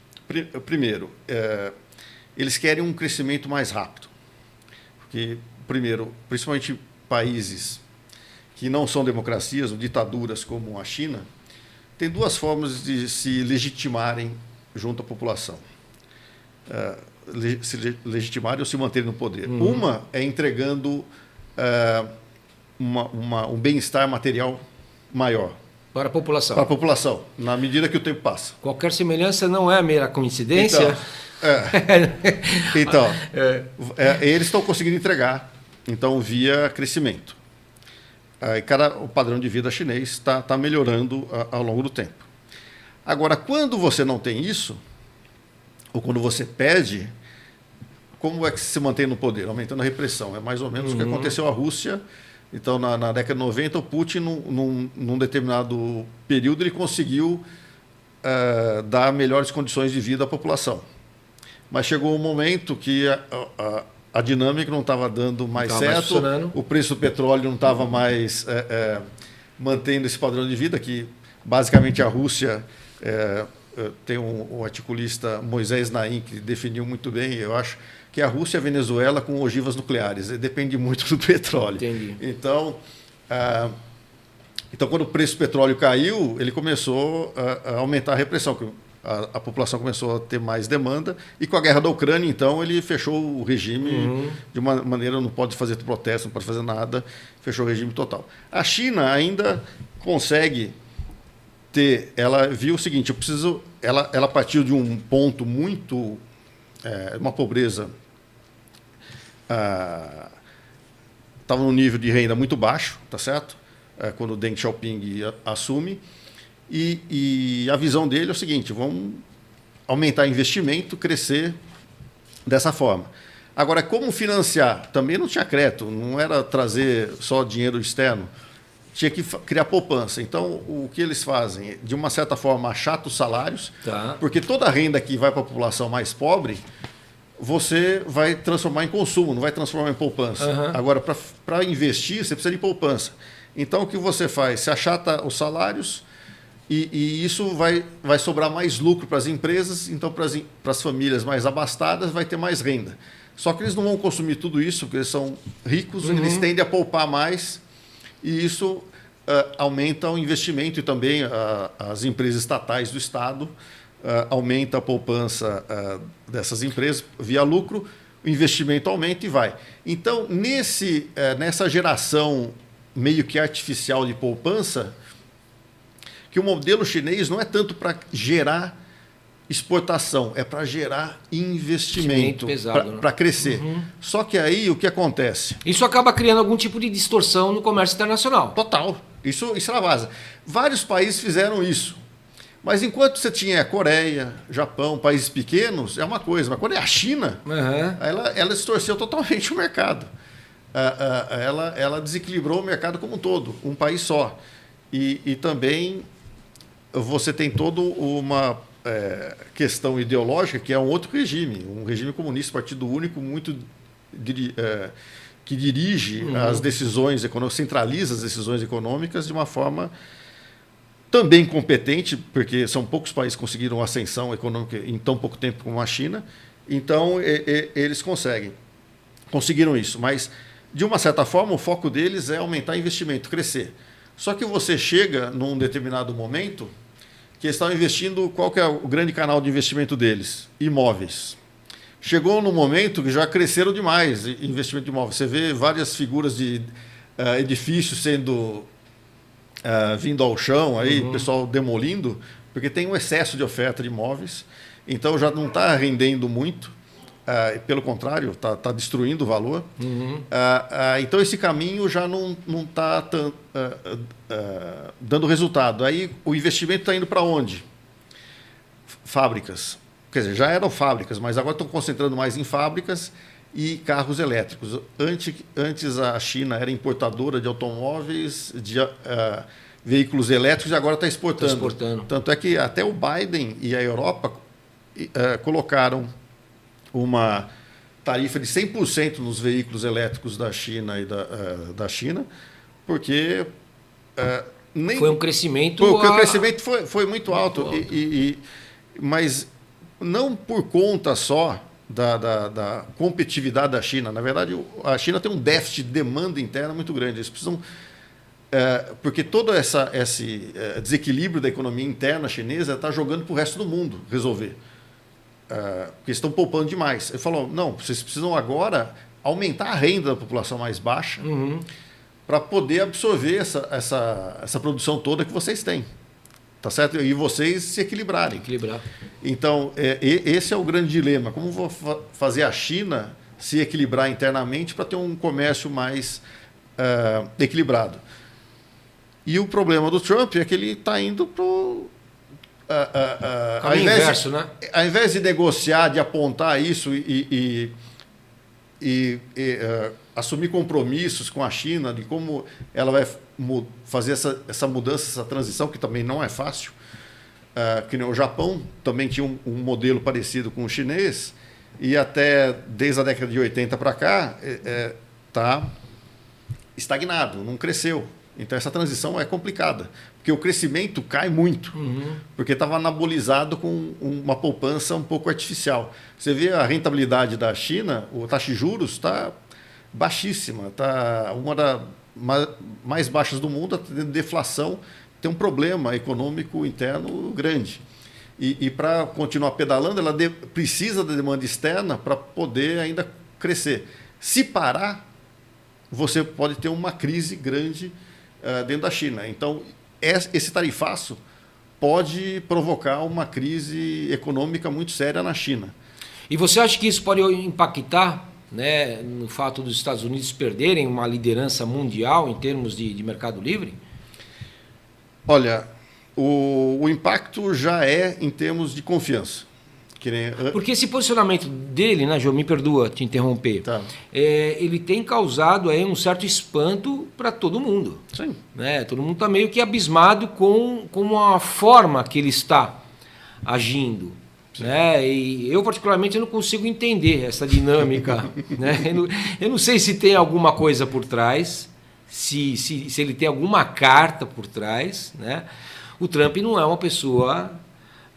primeiro, eles querem um crescimento mais rápido. Porque, primeiro, principalmente países que não são democracias ou ditaduras como a China, tem duas formas de se legitimarem junto à população. Se legitimarem ou se manterem no poder. Uhum. Uma é entregando um bem-estar material maior. Para a população. Para a população, na medida que o tempo passa. Qualquer semelhança não é mera coincidência? Então, eles estão conseguindo entregar, então, via crescimento. O padrão de vida chinês está melhorando ao longo do tempo. Agora, quando você não tem isso, ou quando você perde, como é que se mantém no poder? Aumentando a repressão. É mais ou menos o que aconteceu à Rússia. Então, na década de 90, o Putin, num determinado período, ele conseguiu dar melhores condições de vida à população. Mas chegou um momento que a dinâmica não estava dando mais certo, o preço do petróleo não estava mais mantendo esse padrão de vida, que basicamente a Rússia tem um articulista, Moisés Naim, que definiu muito bem, eu acho, que a Rússia é a Venezuela com ogivas nucleares, depende muito do petróleo. Entendi. Então, quando o preço do petróleo caiu, ele começou a aumentar a repressão, a população começou a ter mais demanda, e com a guerra da Ucrânia, então, ele fechou o regime de uma maneira, não pode fazer protesto, não pode fazer nada, fechou o regime total. A China ainda consegue ter, ela viu o seguinte, ela partiu de um ponto muito, uma pobreza, estava num nível de renda muito baixo, tá certo? Quando o Deng Xiaoping assume, e a visão dele é o seguinte, vamos aumentar investimento, crescer dessa forma. Agora, como financiar? Também não tinha crédito, não era trazer só dinheiro externo, tinha que criar poupança. Então, o que eles fazem? De uma certa forma, achata os salários, porque toda a renda que vai para a população mais pobre, você vai transformar em consumo, não vai transformar em poupança. Agora, para investir, você precisa de poupança. Então, o que você faz? Você achata os salários e isso vai sobrar mais lucro para as empresas, então para as famílias mais abastadas vai ter mais renda. Só que eles não vão consumir tudo isso, porque eles são ricos, eles tendem a poupar mais, e isso aumenta o investimento, e também as empresas estatais do Estado aumenta a poupança dessas empresas via lucro, o investimento aumenta e vai. Então, nessa geração meio que artificial de poupança, que o modelo chinês não é tanto para gerar exportação, é para gerar investimento, para crescer. Só que aí o que acontece? Isso acaba criando algum tipo de distorção no comércio internacional. Total. Isso extravasa. Vários países fizeram isso. Mas enquanto você tinha a Coreia, Japão, países pequenos, é uma coisa. Mas quando é a China, ela distorceu totalmente o mercado. Ela desequilibrou o mercado como um todo, um país só. E também você tem toda uma questão ideológica que é um outro regime, um regime comunista, partido único, que dirige as decisões econômicas, centraliza as decisões econômicas de uma forma também competente, porque são poucos países que conseguiram ascensão econômica em tão pouco tempo como a China. Então, eles conseguiram isso. Mas, de uma certa forma, o foco deles é aumentar investimento, crescer. Só que você chega num determinado momento que eles estão investindo, qual que é o grande canal de investimento deles? Imóveis. Chegou num momento que já cresceram demais investimento de imóveis. Você vê várias figuras de edifícios sendo vindo ao chão, aí, o pessoal demolindo, porque tem um excesso de oferta de imóveis. Então já não está rendendo muito, pelo contrário, está destruindo o valor. Então esse caminho já não está dando resultado. Aí o investimento está indo para onde? Fábricas. Quer dizer, já eram fábricas, mas agora estão concentrando mais em fábricas e carros elétricos. Antes a China era importadora de automóveis, de veículos elétricos, e agora está exportando. Tanto é que até o Biden e a Europa colocaram uma tarifa de 100% nos veículos elétricos da China e da China, porque foi um crescimento... O crescimento foi muito alto. Mas não por conta só da competitividade da China. Na verdade, a China tem um déficit de demanda interna muito grande. Eles precisam... porque todo esse desequilíbrio da economia interna chinesa está jogando para o resto do mundo resolver. Porque estão poupando demais. Ele falou, não, vocês precisam agora aumentar a renda da população mais baixa para poder absorver essa produção toda que vocês têm. Tá certo? E vocês se equilibrarem. Então, esse é o grande dilema. Como vou fazer a China se equilibrar internamente para ter um comércio mais equilibrado? E o problema do Trump é que ele está indo para o... inverso, né? Ao invés de negociar, de apontar isso e assumir compromissos com a China, de como ela vai fazer essa mudança, essa transição, que também não é fácil. Que nem o Japão também tinha um modelo parecido com o chinês, e até desde a década de 80 para cá está estagnado, não cresceu. Então essa transição é complicada, porque o crescimento cai muito, porque estava anabolizado com uma poupança um pouco artificial. Você vê a rentabilidade da China, a taxa de juros está baixíssima, está uma das mais baixas do mundo, a deflação, tem um problema econômico interno grande. E para continuar pedalando, ela precisa da demanda externa para poder ainda crescer. Se parar, você pode ter uma crise grande dentro da China. Então, esse tarifaço pode provocar uma crise econômica muito séria na China. E você acha que isso pode impactar, né, no fato dos Estados Unidos perderem uma liderança mundial em termos de mercado livre? Olha, o impacto já é em termos de confiança. Porque esse posicionamento dele, né, Jô, me perdoa te interromper, tá. Ele tem causado aí um certo espanto para todo mundo. Sim. Né? Todo mundo está meio que abismado com a forma que ele está agindo. Né? E eu, particularmente, não consigo entender essa dinâmica. Né? Eu não sei se tem alguma coisa por trás, se ele tem alguma carta por trás. Né? O Trump não é uma pessoa...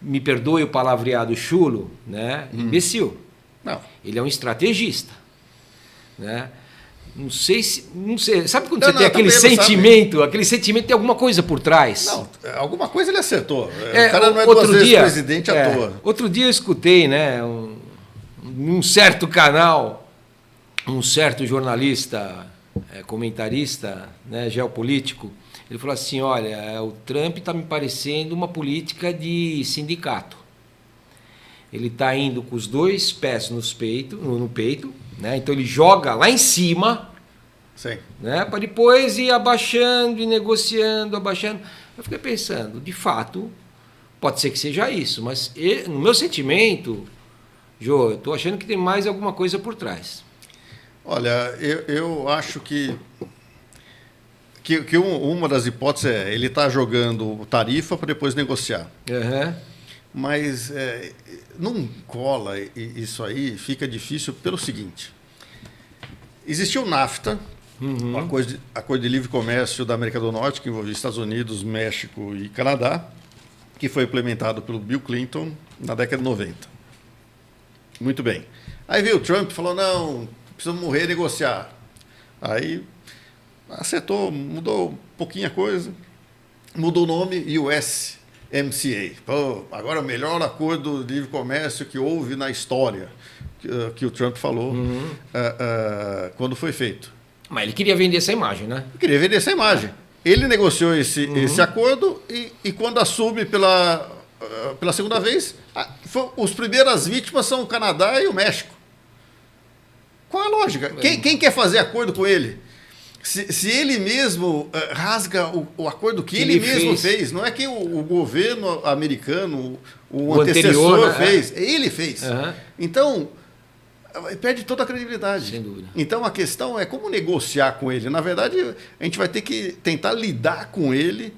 me perdoe o palavreado chulo, né? Imbecil. Não. Ele é um estrategista. Né? Não sei. Sabe quando você tem aquele sentimento? Aquele sentimento tem alguma coisa por trás. Não, alguma coisa ele acertou. O cara não é duas vezes presidente à toa. Outro dia eu escutei, né, num certo canal, um certo jornalista, comentarista, né, geopolítico. Ele falou assim, olha, o Trump está me parecendo uma política de sindicato. Ele está indo com os dois pés no peito, né? Então ele joga lá em cima, né? Para depois ir abaixando e negociando, abaixando. Eu fiquei pensando, de fato, pode ser que seja isso, mas no meu sentimento, Jô, eu estou achando que tem mais alguma coisa por trás. Olha, eu acho que uma das hipóteses é ele está jogando tarifa para depois negociar. Uhum. Mas não cola isso aí, fica difícil pelo seguinte. Existiu o NAFTA, Acordo de Livre Comércio da América do Norte, que envolvia Estados Unidos, México e Canadá, que foi implementado pelo Bill Clinton na década de 90. Muito bem. Aí veio o Trump e falou, não, precisamos morrer e negociar. Aí acertou, mudou um pouquinho a coisa, mudou o nome, USMCA. Pô, agora é o melhor acordo de livre comércio que houve na história, que o Trump falou quando foi feito. Mas ele queria vender essa imagem, né? Queria vender essa imagem. Ele negociou esse acordo e quando assume pela segunda vez, as primeiras vítimas são o Canadá e o México. Qual a lógica? Quem quer fazer acordo com ele? Se ele mesmo rasga o acordo que ele mesmo fez, não é que o governo americano, o antecessor anterior, né? fez, ele fez. Uhum. Então, perde toda a credibilidade. Sem dúvida. Então, a questão é como negociar com ele. Na verdade, a gente vai ter que tentar lidar com ele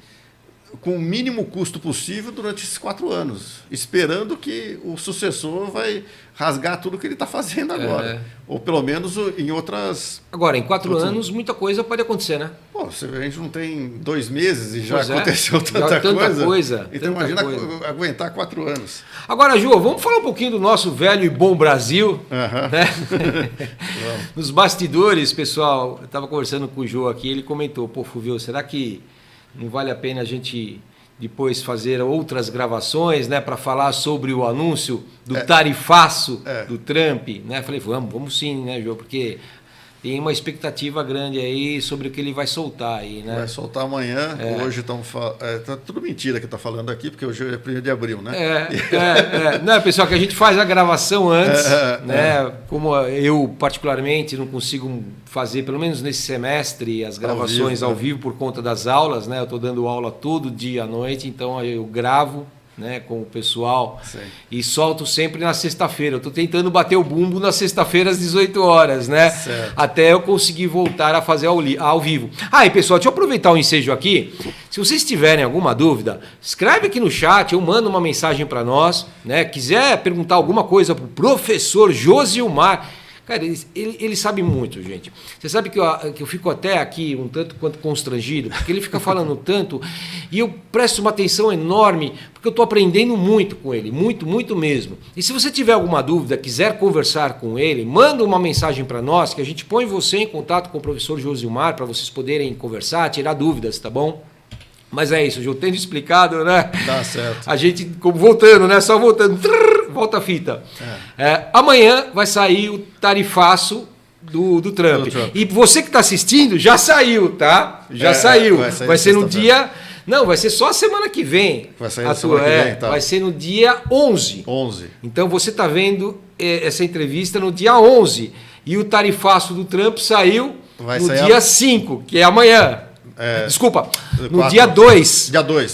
com o mínimo custo possível durante esses 4 anos, esperando que o sucessor vai rasgar tudo que ele está fazendo agora. Ou pelo menos em outras... Agora, em 4 anos, muita coisa pode acontecer, né? Pô, a gente não tem 2 meses e já aconteceu tanta coisa. Então imagina aguentar 4 anos. Agora, Ju, vamos falar um pouquinho do nosso velho e bom Brasil. Né? Nos bastidores, pessoal, eu estava conversando com o Jô aqui, ele comentou, pô, Fulvio, será que não vale a pena a gente depois fazer outras gravações, né, para falar sobre o anúncio do tarifaço do Trump, né? Falei, vamos sim, né, Jô, porque tem uma expectativa grande aí sobre o que ele vai soltar aí, né? Vai soltar amanhã, hoje estão falando... tá tudo mentira que está falando aqui, porque hoje é 1º de abril, né? Não, pessoal, que a gente faz a gravação antes, né? Como eu, particularmente, não consigo fazer, pelo menos nesse semestre, as gravações ao vivo por conta das aulas, né? Eu estou dando aula todo dia à noite, então eu gravo, né, com o pessoal. Sim. E solto sempre na sexta-feira. Eu estou tentando bater o bumbo na sexta-feira às 18 horas, né? Certo. Até eu conseguir voltar a fazer ao vivo. E pessoal, deixa eu aproveitar o ensejo aqui. Se vocês tiverem alguma dúvida, escreve aqui no chat, eu mando uma mensagem para nós, né? Quiser perguntar alguma coisa para o professor Josilmar. Cara, ele sabe muito, gente. Você sabe que eu fico até aqui um tanto quanto constrangido, porque ele fica falando tanto e eu presto uma atenção enorme, porque eu estou aprendendo muito com ele, muito, muito mesmo. E se você tiver alguma dúvida, quiser conversar com ele, manda uma mensagem para nós, que a gente põe você em contato com o professor Josilmar, para vocês poderem conversar, tirar dúvidas, tá bom? Mas é isso, eu tenho explicado, né? Tá certo. A gente, voltando, né? Só voltando, volta a fita. Amanhã vai sair o tarifaço do Trump. E você que está assistindo, já saiu, tá? Já saiu. Vai ser no dia... Não, vai ser só a semana que vem. Vai sair a semana que vem, tá? Vai ser no dia 11. 11. Então você está vendo essa entrevista no dia 11. E o tarifaço do Trump saiu no dia 5, que é amanhã. Desculpa, no dia 2.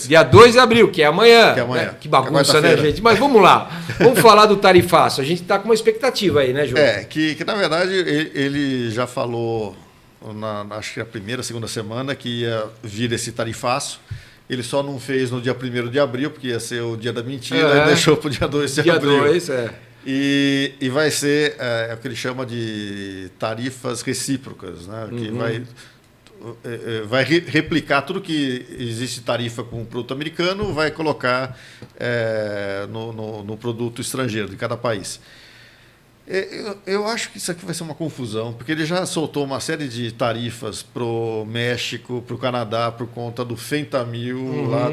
Dia 2 de abril, que é amanhã. Que bagunça, né, gente? Mas vamos lá. Vamos falar do tarifaço. A gente está com uma expectativa aí, né, João? Que na verdade ele já falou, acho que a primeira, segunda semana, que ia vir esse tarifaço. Ele só não fez no dia 1º de abril, porque ia ser o dia da mentira, e deixou para o dia 2 de abril. Dia 2, E vai ser o que ele chama de tarifas recíprocas, né? Que vai replicar tudo que existe tarifa com o produto americano, vai colocar no produto estrangeiro de cada país. Eu acho que isso aqui vai ser uma confusão, porque ele já soltou uma série de tarifas para o México, para o Canadá, por conta do fentanil lá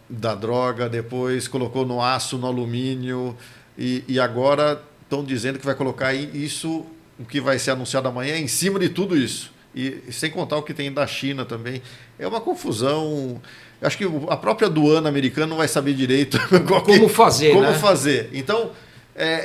da droga, depois colocou no aço, no alumínio, e agora estão dizendo que vai colocar isso, o que vai ser anunciado amanhã, em cima de tudo isso. E sem contar o que tem da China também. É uma confusão. Acho que a própria aduana americana não vai saber direito como fazer. Como fazer. Então.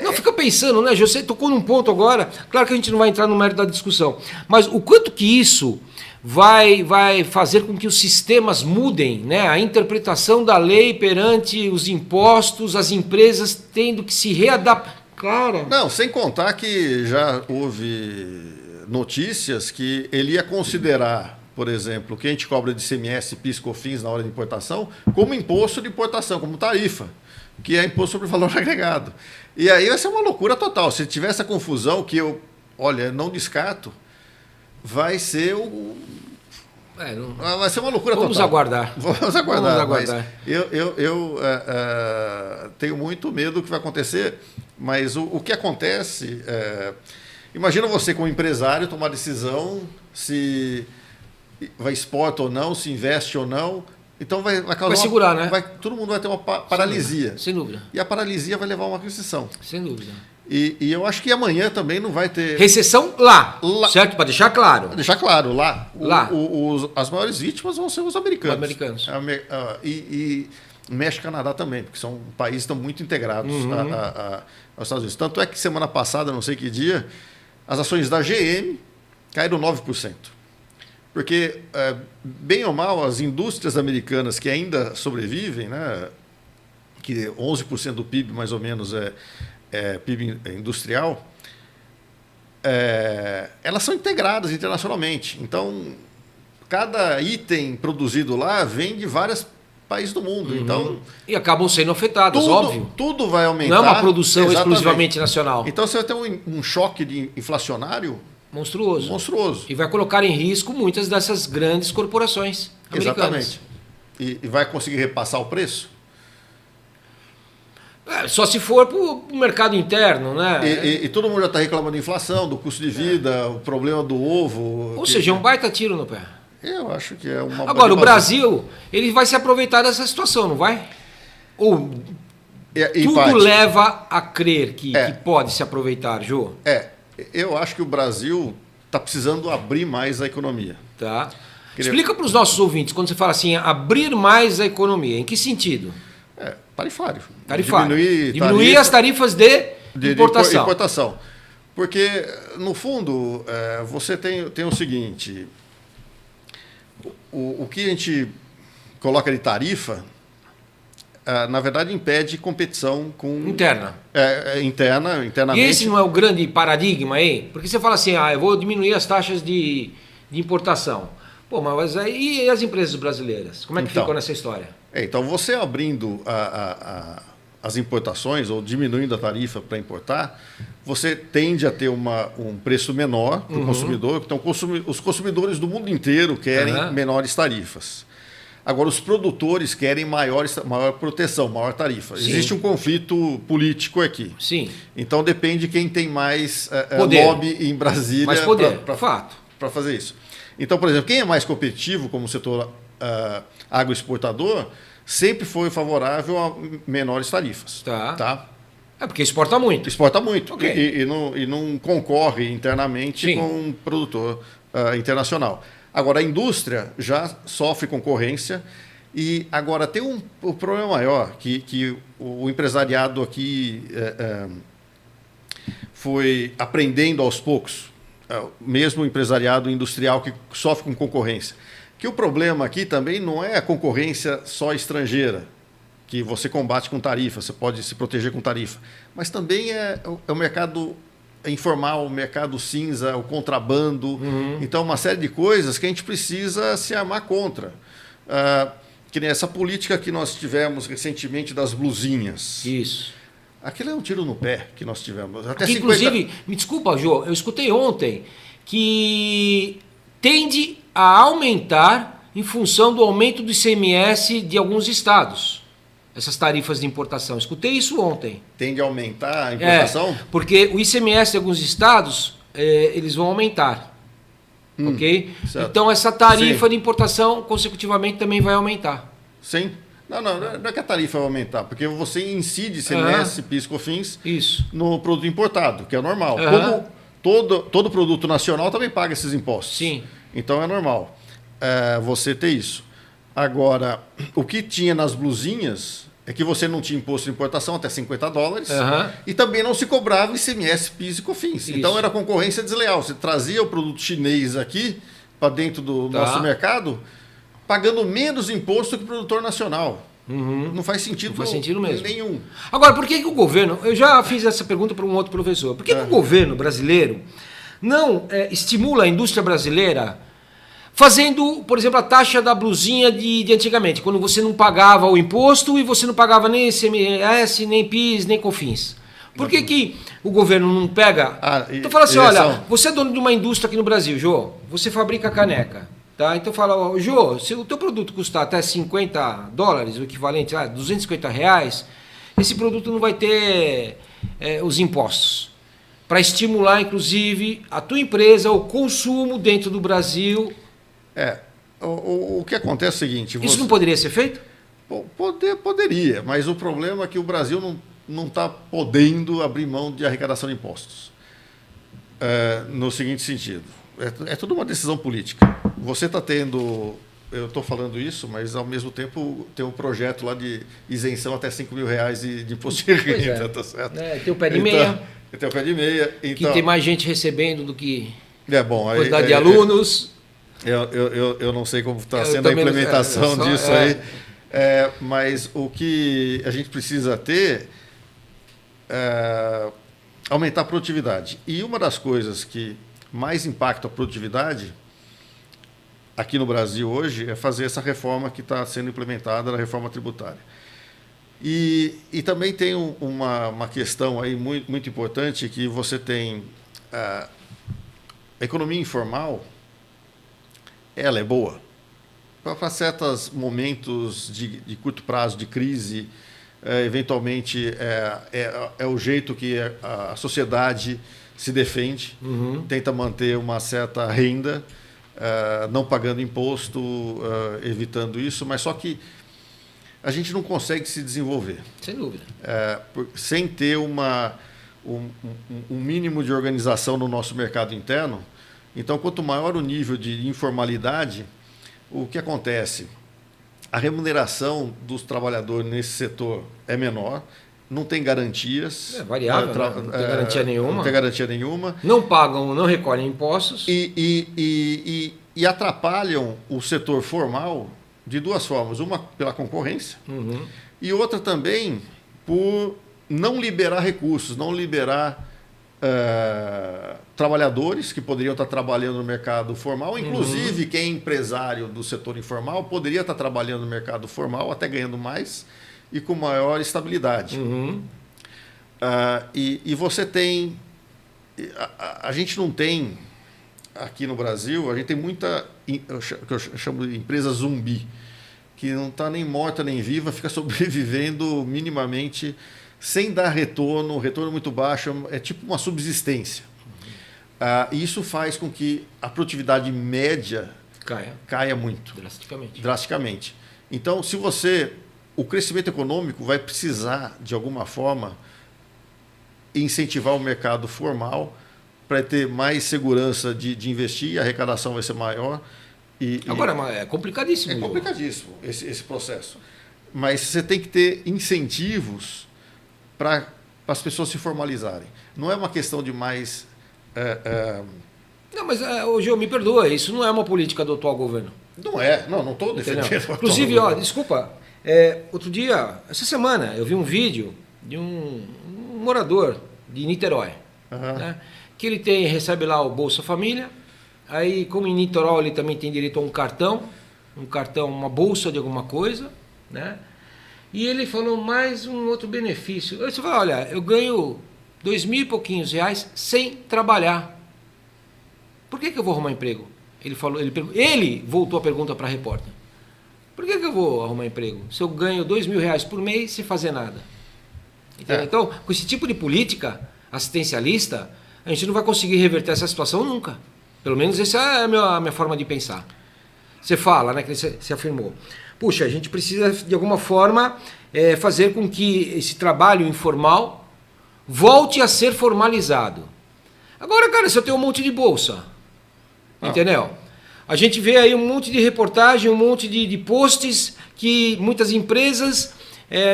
Não, fica pensando, né? Você tocou num ponto agora. Claro que a gente não vai entrar no mérito da discussão. Mas o quanto que isso vai fazer com que os sistemas mudem, né? A interpretação da lei perante os impostos, as empresas tendo que se readaptar. Cara. Não, sem contar que já houve notícias que ele ia considerar, por exemplo, o que a gente cobra de ICMS, PIS, COFINS na hora de importação, como imposto de importação, como tarifa, que é imposto sobre valor agregado. E aí vai ser uma loucura total. Se tiver essa confusão, que eu, olha, não descarto, vai ser vai ser uma loucura Vamos total. aguardar. Vamos aguardar. Vamos aguardar. Eu tenho muito medo do que vai acontecer, mas o que acontece... imagina você, como empresário, tomar decisão se vai exporta ou não, se investe ou não. Então vai causar... Vai segurar, né? Todo mundo vai ter uma paralisia. Sem dúvida. E a paralisia vai levar a uma recessão. Sem dúvida. E eu acho que amanhã também não vai ter... Recessão lá. Certo? Para deixar claro. Deixar claro, lá. Lá. As maiores vítimas vão ser os americanos. Os americanos. E México e Canadá também, porque são países que estão muito integrados aos Estados Unidos. Tanto é que semana passada, não sei que dia, as ações da GM caíram 9%. Porque, bem ou mal, as indústrias americanas que ainda sobrevivem, né, que 11% do PIB mais ou menos é PIB industrial, elas são integradas internacionalmente. Então, cada item produzido lá vem de vários países do mundo. Então, e acabam sendo afetadas, óbvio. Tudo vai aumentar. Não é uma produção exclusivamente nacional. Então, você vai ter um choque inflacionário monstruoso. E vai colocar em risco muitas dessas grandes corporações americanas. Exatamente. E vai conseguir repassar o preço? Só se for para o mercado interno, né? E todo mundo já está reclamando da inflação, do custo de vida, o problema do ovo. Ou seja, é um baita tiro no pé. Eu acho que é uma... Agora, o Brasil, ele vai se aproveitar dessa situação, não vai? Ou tudo leva a crer que pode se aproveitar, Jô? Eu acho que o Brasil está precisando abrir mais a economia. Tá. Explica para os nossos ouvintes, quando você fala assim, abrir mais a economia, em que sentido? Tarifário. Diminuir as tarifas de importação. Porque, no fundo, você tem o seguinte, o que a gente coloca de tarifa, na verdade, impede competição com... Internamente. E esse não é o grande paradigma aí? Porque você fala assim, eu vou diminuir as taxas de importação. Pô, mas aí e as empresas brasileiras? Como é que ficam nessa história? Então, você abrindo as importações ou diminuindo a tarifa para importar, você tende a ter um preço menor para o consumidor. Então, os consumidores do mundo inteiro querem menores tarifas. Agora, os produtores querem maior proteção, maior tarifa. Sim. Existe um conflito político aqui. Sim. Então, depende quem tem mais lobby em Brasília para fazer isso. Então, por exemplo, quem é mais competitivo como setor agroexportador sempre foi favorável a menores tarifas. Tá? Porque exporta muito. Exporta muito. Okay. E não concorre internamente com um produtor internacional. Agora, a indústria já sofre concorrência e agora tem um problema maior, que o empresariado aqui foi aprendendo aos poucos, mesmo o empresariado industrial que sofre com concorrência. Que o problema aqui também não é a concorrência só estrangeira, que você combate com tarifa, você pode se proteger com tarifa, mas também é o mercado informal, o mercado cinza, o contrabando. Então, uma série de coisas que a gente precisa se armar contra. Que nem essa política que nós tivemos recentemente das blusinhas. Isso. Aquilo é um tiro no pé que nós tivemos. Até inclusive, me desculpa, Jô, eu escutei ontem que tende a aumentar em função do aumento do ICMS de alguns estados. Essas tarifas de importação. Escutei isso ontem. Tende a aumentar a importação? Porque o ICMS de alguns estados, eles vão aumentar. Ok? Certo. Então, essa tarifa de importação, consecutivamente, também vai aumentar. Sim. Não é que a tarifa vai aumentar, porque você incide ICMS, PIS, COFINS no produto importado, que é normal. Como todo produto nacional também paga esses impostos. Sim. Então, é normal você ter isso. Agora, o que tinha nas blusinhas é que você não tinha imposto de importação até $50 e também não se cobrava ICMS, PIS e COFINS. Isso. Então era concorrência desleal. Você trazia o produto chinês aqui para dentro do nosso mercado pagando menos imposto que o produtor nacional. Não faz sentido, não faz sentido mesmo. Nenhum. Agora, por que o governo... Eu já fiz essa pergunta para um outro professor. Por que o governo brasileiro não estimula a indústria brasileira fazendo, por exemplo, a taxa da blusinha de antigamente, quando você não pagava o imposto e você não pagava nem ICMS, nem PIS, nem COFINS. Por que o governo não pega... então fala assim, olha, você é dono de uma indústria aqui no Brasil, Jô, você fabrica caneca, tá? Então fala, Jô, se o teu produto custar até $50, o equivalente a R$250, esse produto não vai ter os impostos. Para estimular, inclusive, a tua empresa, o consumo dentro do Brasil. O que acontece é o seguinte... Isso não poderia ser feito? Poderia, mas o problema é que o Brasil não está podendo abrir mão de arrecadação de impostos. No seguinte sentido, é tudo uma decisão política. Você está tendo... Eu estou falando isso, mas ao mesmo tempo tem um projeto lá de isenção até R$5.000 de imposto de renda, tá certo? Tem o pé de meia. Tem o pé de meia. Que tem mais gente recebendo do que quantidade de alunos. Eu não sei como está sendo a implementação disso aí, mas o que a gente precisa ter é aumentar a produtividade. E uma das coisas que mais impacta a produtividade aqui no Brasil hoje é fazer essa reforma que está sendo implementada, a reforma tributária. E também tem uma questão aí muito, muito importante, que você tem a economia informal, ela é boa. Para certos momentos de curto prazo, de crise, eventualmente é o jeito que a sociedade se defende, tenta manter uma certa renda, não pagando imposto, evitando isso, mas só que a gente não consegue se desenvolver. Sem dúvida. Sem ter um mínimo de organização no nosso mercado interno. Então, quanto maior o nível de informalidade, o que acontece? A remuneração dos trabalhadores nesse setor é menor, não tem garantias. É variável, não tem garantia nenhuma. Não tem garantia nenhuma. Não pagam, não recolhem impostos. E atrapalham o setor formal de duas formas. Uma pela concorrência e outra também por não liberar recursos, não liberar trabalhadores que poderiam estar trabalhando no mercado formal, inclusive quem é empresário do setor informal poderia estar trabalhando no mercado formal, até ganhando mais e com maior estabilidade. E você tem... A gente não tem, aqui no Brasil, a gente tem muita, que eu chamo de empresa zumbi, que não está nem morta nem viva, fica sobrevivendo minimamente, sem dar retorno muito baixo, é tipo uma subsistência. E isso faz com que a produtividade média caia muito. Drasticamente. Então, o crescimento econômico vai precisar, de alguma forma, incentivar o mercado formal para ter mais segurança de investir, a arrecadação vai ser maior. Agora, é complicadíssimo. É complicadíssimo esse processo. Mas você tem que ter incentivos para as pessoas se formalizarem. Não é uma questão de mais... Não, mas hoje me perdoa, isso não é uma política do atual governo. Não estou defendendo. Inclusive, desculpa, outro dia, essa semana, eu vi um vídeo de um morador de Niterói, né, que ele recebe lá o Bolsa Família, aí como em Niterói ele também tem direito a um cartão, uma bolsa de alguma coisa, né? E ele falou mais um outro benefício. Você fala, olha, eu ganho 2.000 e pouquinhos reais sem trabalhar. Por que eu vou arrumar emprego? Ele voltou a pergunta para a repórter. Por que eu vou arrumar emprego? Se eu ganho 2.000 reais por mês sem fazer nada. Então, com esse tipo de política assistencialista, a gente não vai conseguir reverter essa situação nunca. Pelo menos essa é a minha forma de pensar. Você fala, né, que você afirmou. Puxa, a gente precisa, de alguma forma, fazer com que esse trabalho informal volte a ser formalizado. Agora, cara, se eu tenho um monte de bolsa, entendeu? A gente vê aí um monte de reportagem, um monte de posts que muitas empresas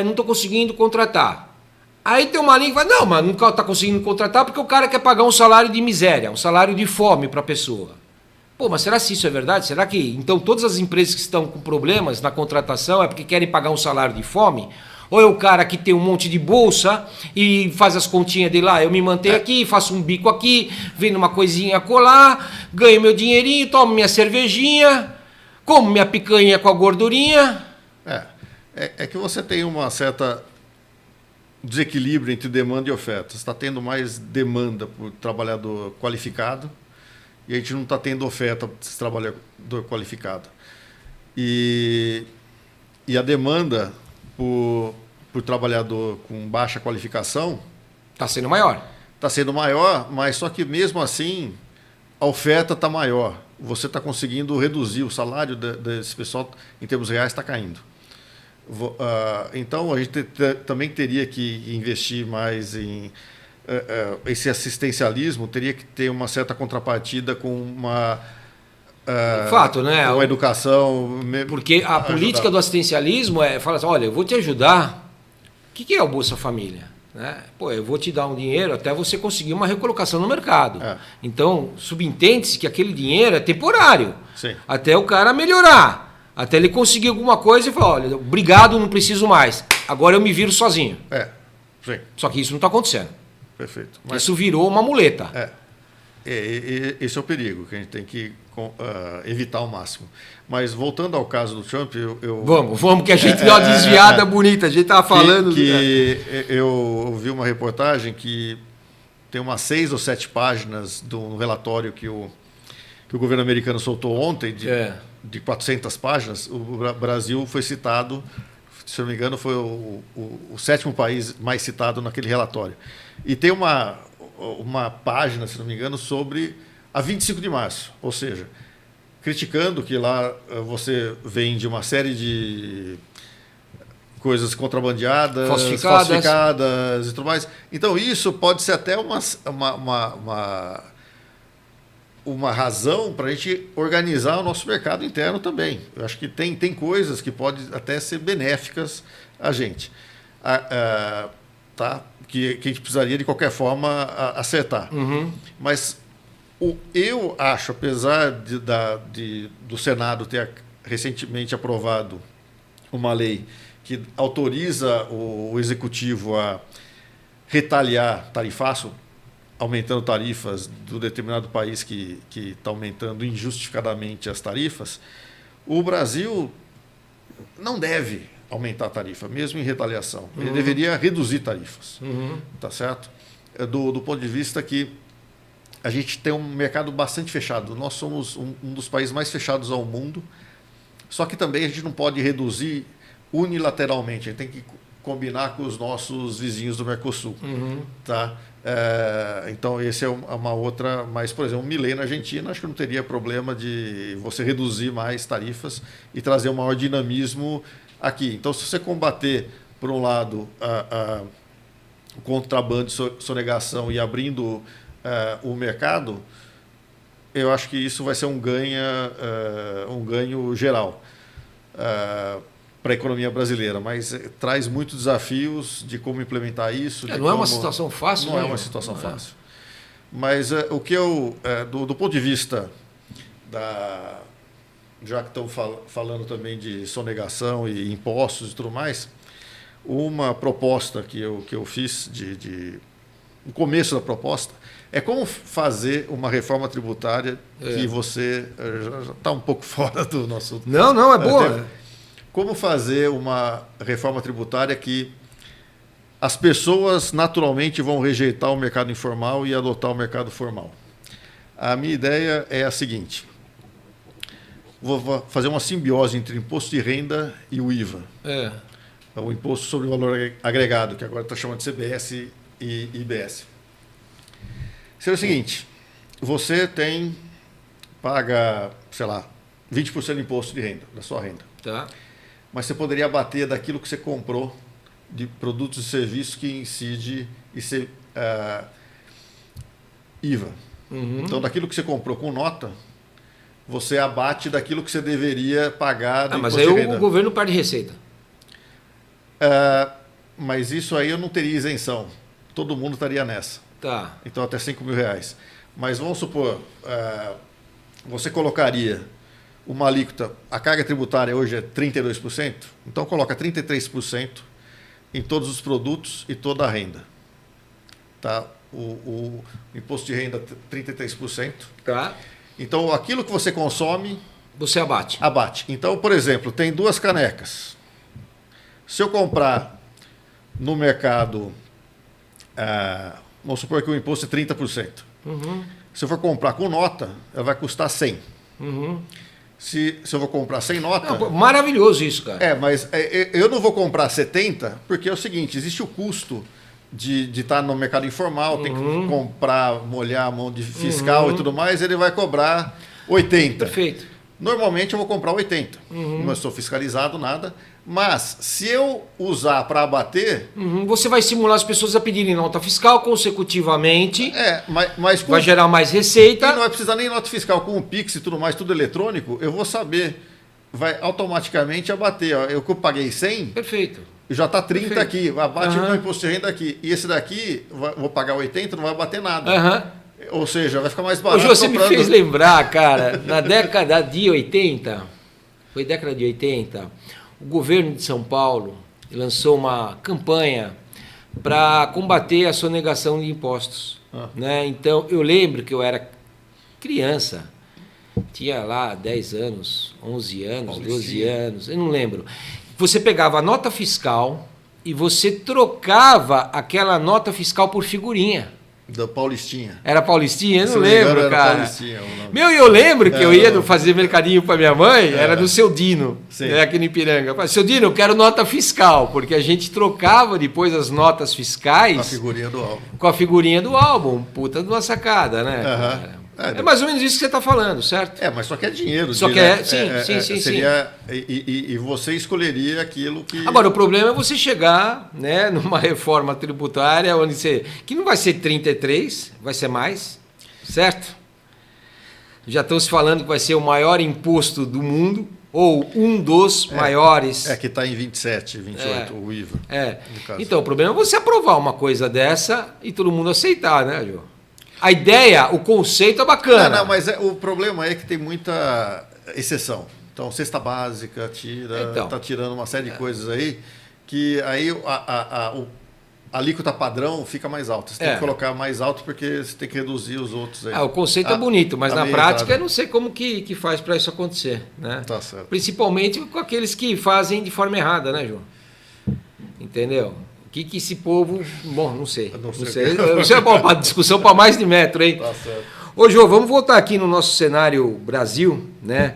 não estão conseguindo contratar. Aí tem uma linha que vai, não, mas nunca está conseguindo contratar porque o cara quer pagar um salário de miséria, um salário de fome para a pessoa. Pô, mas será que isso é verdade? Será que, então, todas as empresas que estão com problemas na contratação é porque querem pagar um salário de fome? Ou é o cara que tem um monte de bolsa e faz as continhas dele lá, eu me mantenho aqui, faço um bico aqui, vendo uma coisinha colar, ganho meu dinheirinho, tomo minha cervejinha, como minha picanha com a gordurinha. É que você tem uma certa desequilíbrio entre demanda e oferta. Você está tendo mais demanda por trabalhador qualificado e a gente não está tendo oferta por esse trabalhador qualificado. E a demanda por trabalhador com baixa qualificação Está sendo maior. está sendo maior, mas só que mesmo assim a oferta está maior. Você está conseguindo reduzir o salário desse pessoal em termos reais, está caindo. Então a gente também teria que investir mais em esse assistencialismo, teria que ter uma certa contrapartida com uma Fato, né? uma educação. Porque a política do assistencialismo fala assim, olha, eu vou te ajudar. O que é o Bolsa Família? Né? Pô, eu vou te dar um dinheiro até você conseguir uma recolocação no mercado. Então, subentende-se que aquele dinheiro é temporário. Sim. Até o cara melhorar. Até ele conseguir alguma coisa e falar, olha, obrigado, não preciso mais. Agora eu me viro sozinho. Sim. Só que isso não está acontecendo. Perfeito. Isso virou uma muleta. Esse é o perigo que a gente tem que evitar ao máximo. Mas voltando ao caso do Trump, Vamos, que a gente deu uma desviada bonita. A gente estava falando... Eu ouvi uma reportagem que tem umas 6 ou 7 páginas do relatório que o governo americano soltou ontem, de 400 páginas. O Brasil foi citado, se não me engano, foi o 7º país mais citado naquele relatório. E tem uma página, se não me engano, sobre a 25 de março, ou seja, criticando que lá você vende uma série de coisas contrabandeadas, falsificadas e tudo mais. Então isso pode ser até uma razão para a gente organizar o nosso mercado interno também. Eu acho que tem coisas que podem até ser benéficas a gente. Tá? Que a gente precisaria, de qualquer forma, acertar. Mas eu acho, apesar do Senado ter recentemente aprovado uma lei que autoriza o Executivo a retaliar tarifaço, aumentando tarifas do determinado país que está aumentando injustificadamente as tarifas, o Brasil não deve aumentar a tarifa, mesmo em retaliação. Ele deveria reduzir tarifas. Tá certo? Do ponto de vista que a gente tem um mercado bastante fechado. Nós somos um dos países mais fechados ao mundo, só que também a gente não pode reduzir unilateralmente. A gente tem que combinar com os nossos vizinhos do Mercosul. Tá? Então, esse é uma outra... Mas, por exemplo, o Milei na Argentina, acho que não teria problema de você reduzir mais tarifas e trazer um maior dinamismo aqui. Então, se você combater, por um lado, o contrabando e sonegação e abrindo o mercado, eu acho que isso vai ser um ganho geral para a economia brasileira, mas traz muitos desafios de como implementar isso. Não é uma situação fácil. Não é uma situação fácil. Mas o que do ponto de vista já que estão falando também de sonegação e impostos e tudo mais, uma proposta que eu fiz no começo da proposta é como fazer uma reforma tributária que você já está um pouco fora do nosso... Não, é boa. Como fazer uma reforma tributária que as pessoas naturalmente vão rejeitar o mercado informal e adotar o mercado formal. A minha ideia é a seguinte: vou fazer uma simbiose entre o imposto de renda e o IVA. O Imposto sobre o Valor Agregado, que agora está chamando de CBS e IBS. Seria o seguinte: você paga, sei lá, 20% de imposto de renda, da sua renda. Tá. Mas você poderia abater daquilo que você comprou de produtos e serviços que incide IVA. Então, daquilo que você comprou com nota, você abate daquilo que você deveria pagar do mas imposto aí de renda. o governo perde receita. Mas isso aí eu não teria isenção. Todo mundo estaria nessa. Tá. Então, até R$5.000. Mas vamos supor, você colocaria uma alíquota, a carga tributária hoje é 32%, então coloca 33% em todos os produtos e toda a renda. Tá? O imposto de renda 33%. Tá. Então, aquilo que você consome... Você abate. Abate. Então, por exemplo, tem 2 canecas. Se eu comprar no mercado, vamos supor que o imposto é 30%. Se eu for comprar com nota, ela vai custar 100. Se eu vou comprar sem nota... Não, maravilhoso isso, cara. Mas eu não vou comprar 70, porque é o seguinte, existe o custo de estar no mercado informal, tem que comprar, molhar a mão de fiscal e tudo mais, ele vai cobrar 80. Perfeito. Normalmente eu vou comprar 80. Não estou fiscalizado, nada. Mas se eu usar para abater... Você vai estimular as pessoas a pedirem nota fiscal consecutivamente. Mas vai gerar mais receita. E não vai precisar nem nota fiscal. Com o Pix e tudo mais, tudo eletrônico, eu vou saber. Vai automaticamente abater. Ó, eu paguei 100... Perfeito. Já está 30 Perfeito. aqui, abate o meu imposto de renda aqui. E esse daqui, vou pagar 80, não vai bater nada. Ou seja, vai ficar mais barato. Hoje você me fez lembrar, cara, na década de 80, foi década de 80, o governo de São Paulo lançou uma campanha para combater a sonegação de impostos. Né? Então, eu lembro que eu era criança, tinha lá 10 anos, 11 anos, 12 anos, eu não lembro. Você pegava a nota fiscal e você trocava aquela nota fiscal por figurinha. Da Paulistinha. Era Paulistinha? Eu não Se lembro, engano, cara. Era Paulistinha, o nome. Meu, eu lembro que eu ia fazer mercadinho para minha mãe, era no Seu Dino, né, aqui no Ipiranga. Eu falei, Seu Dino, eu quero nota fiscal, porque a gente trocava depois as notas fiscais... Com a figurinha do álbum. Com a figurinha do álbum. Puta de uma sacada, né? Cara? É mais ou menos isso que você está falando, certo? Mas só que é dinheiro. Só que sim. Seria, e você escolheria aquilo que... Agora, o problema é você chegar, né, numa reforma tributária onde que não vai ser 33, vai ser mais, certo? Já estão se falando que vai ser o maior imposto do mundo, ou um dos maiores. Que está em 27, 28, o IVA. Então, o problema é você aprovar uma coisa dessa e todo mundo aceitar, né, Jô? A ideia, o conceito é bacana. Não, mas o problema é que tem muita exceção. Então, cesta básica, está tirando uma série de coisas aí, que aí a alíquota padrão fica mais alta. Você tem que colocar mais alto porque você tem que reduzir os outros aí. O conceito é bonito, mas na prática eu não sei como que faz para isso acontecer. Né? Tá certo. Principalmente com aqueles que fazem de forma errada, né, João? Entendeu? O que esse povo... Bom, não sei. Não sei. Isso é uma discussão para mais de metro, hein? Tá certo. Ô, João, vamos voltar aqui no nosso cenário Brasil, né?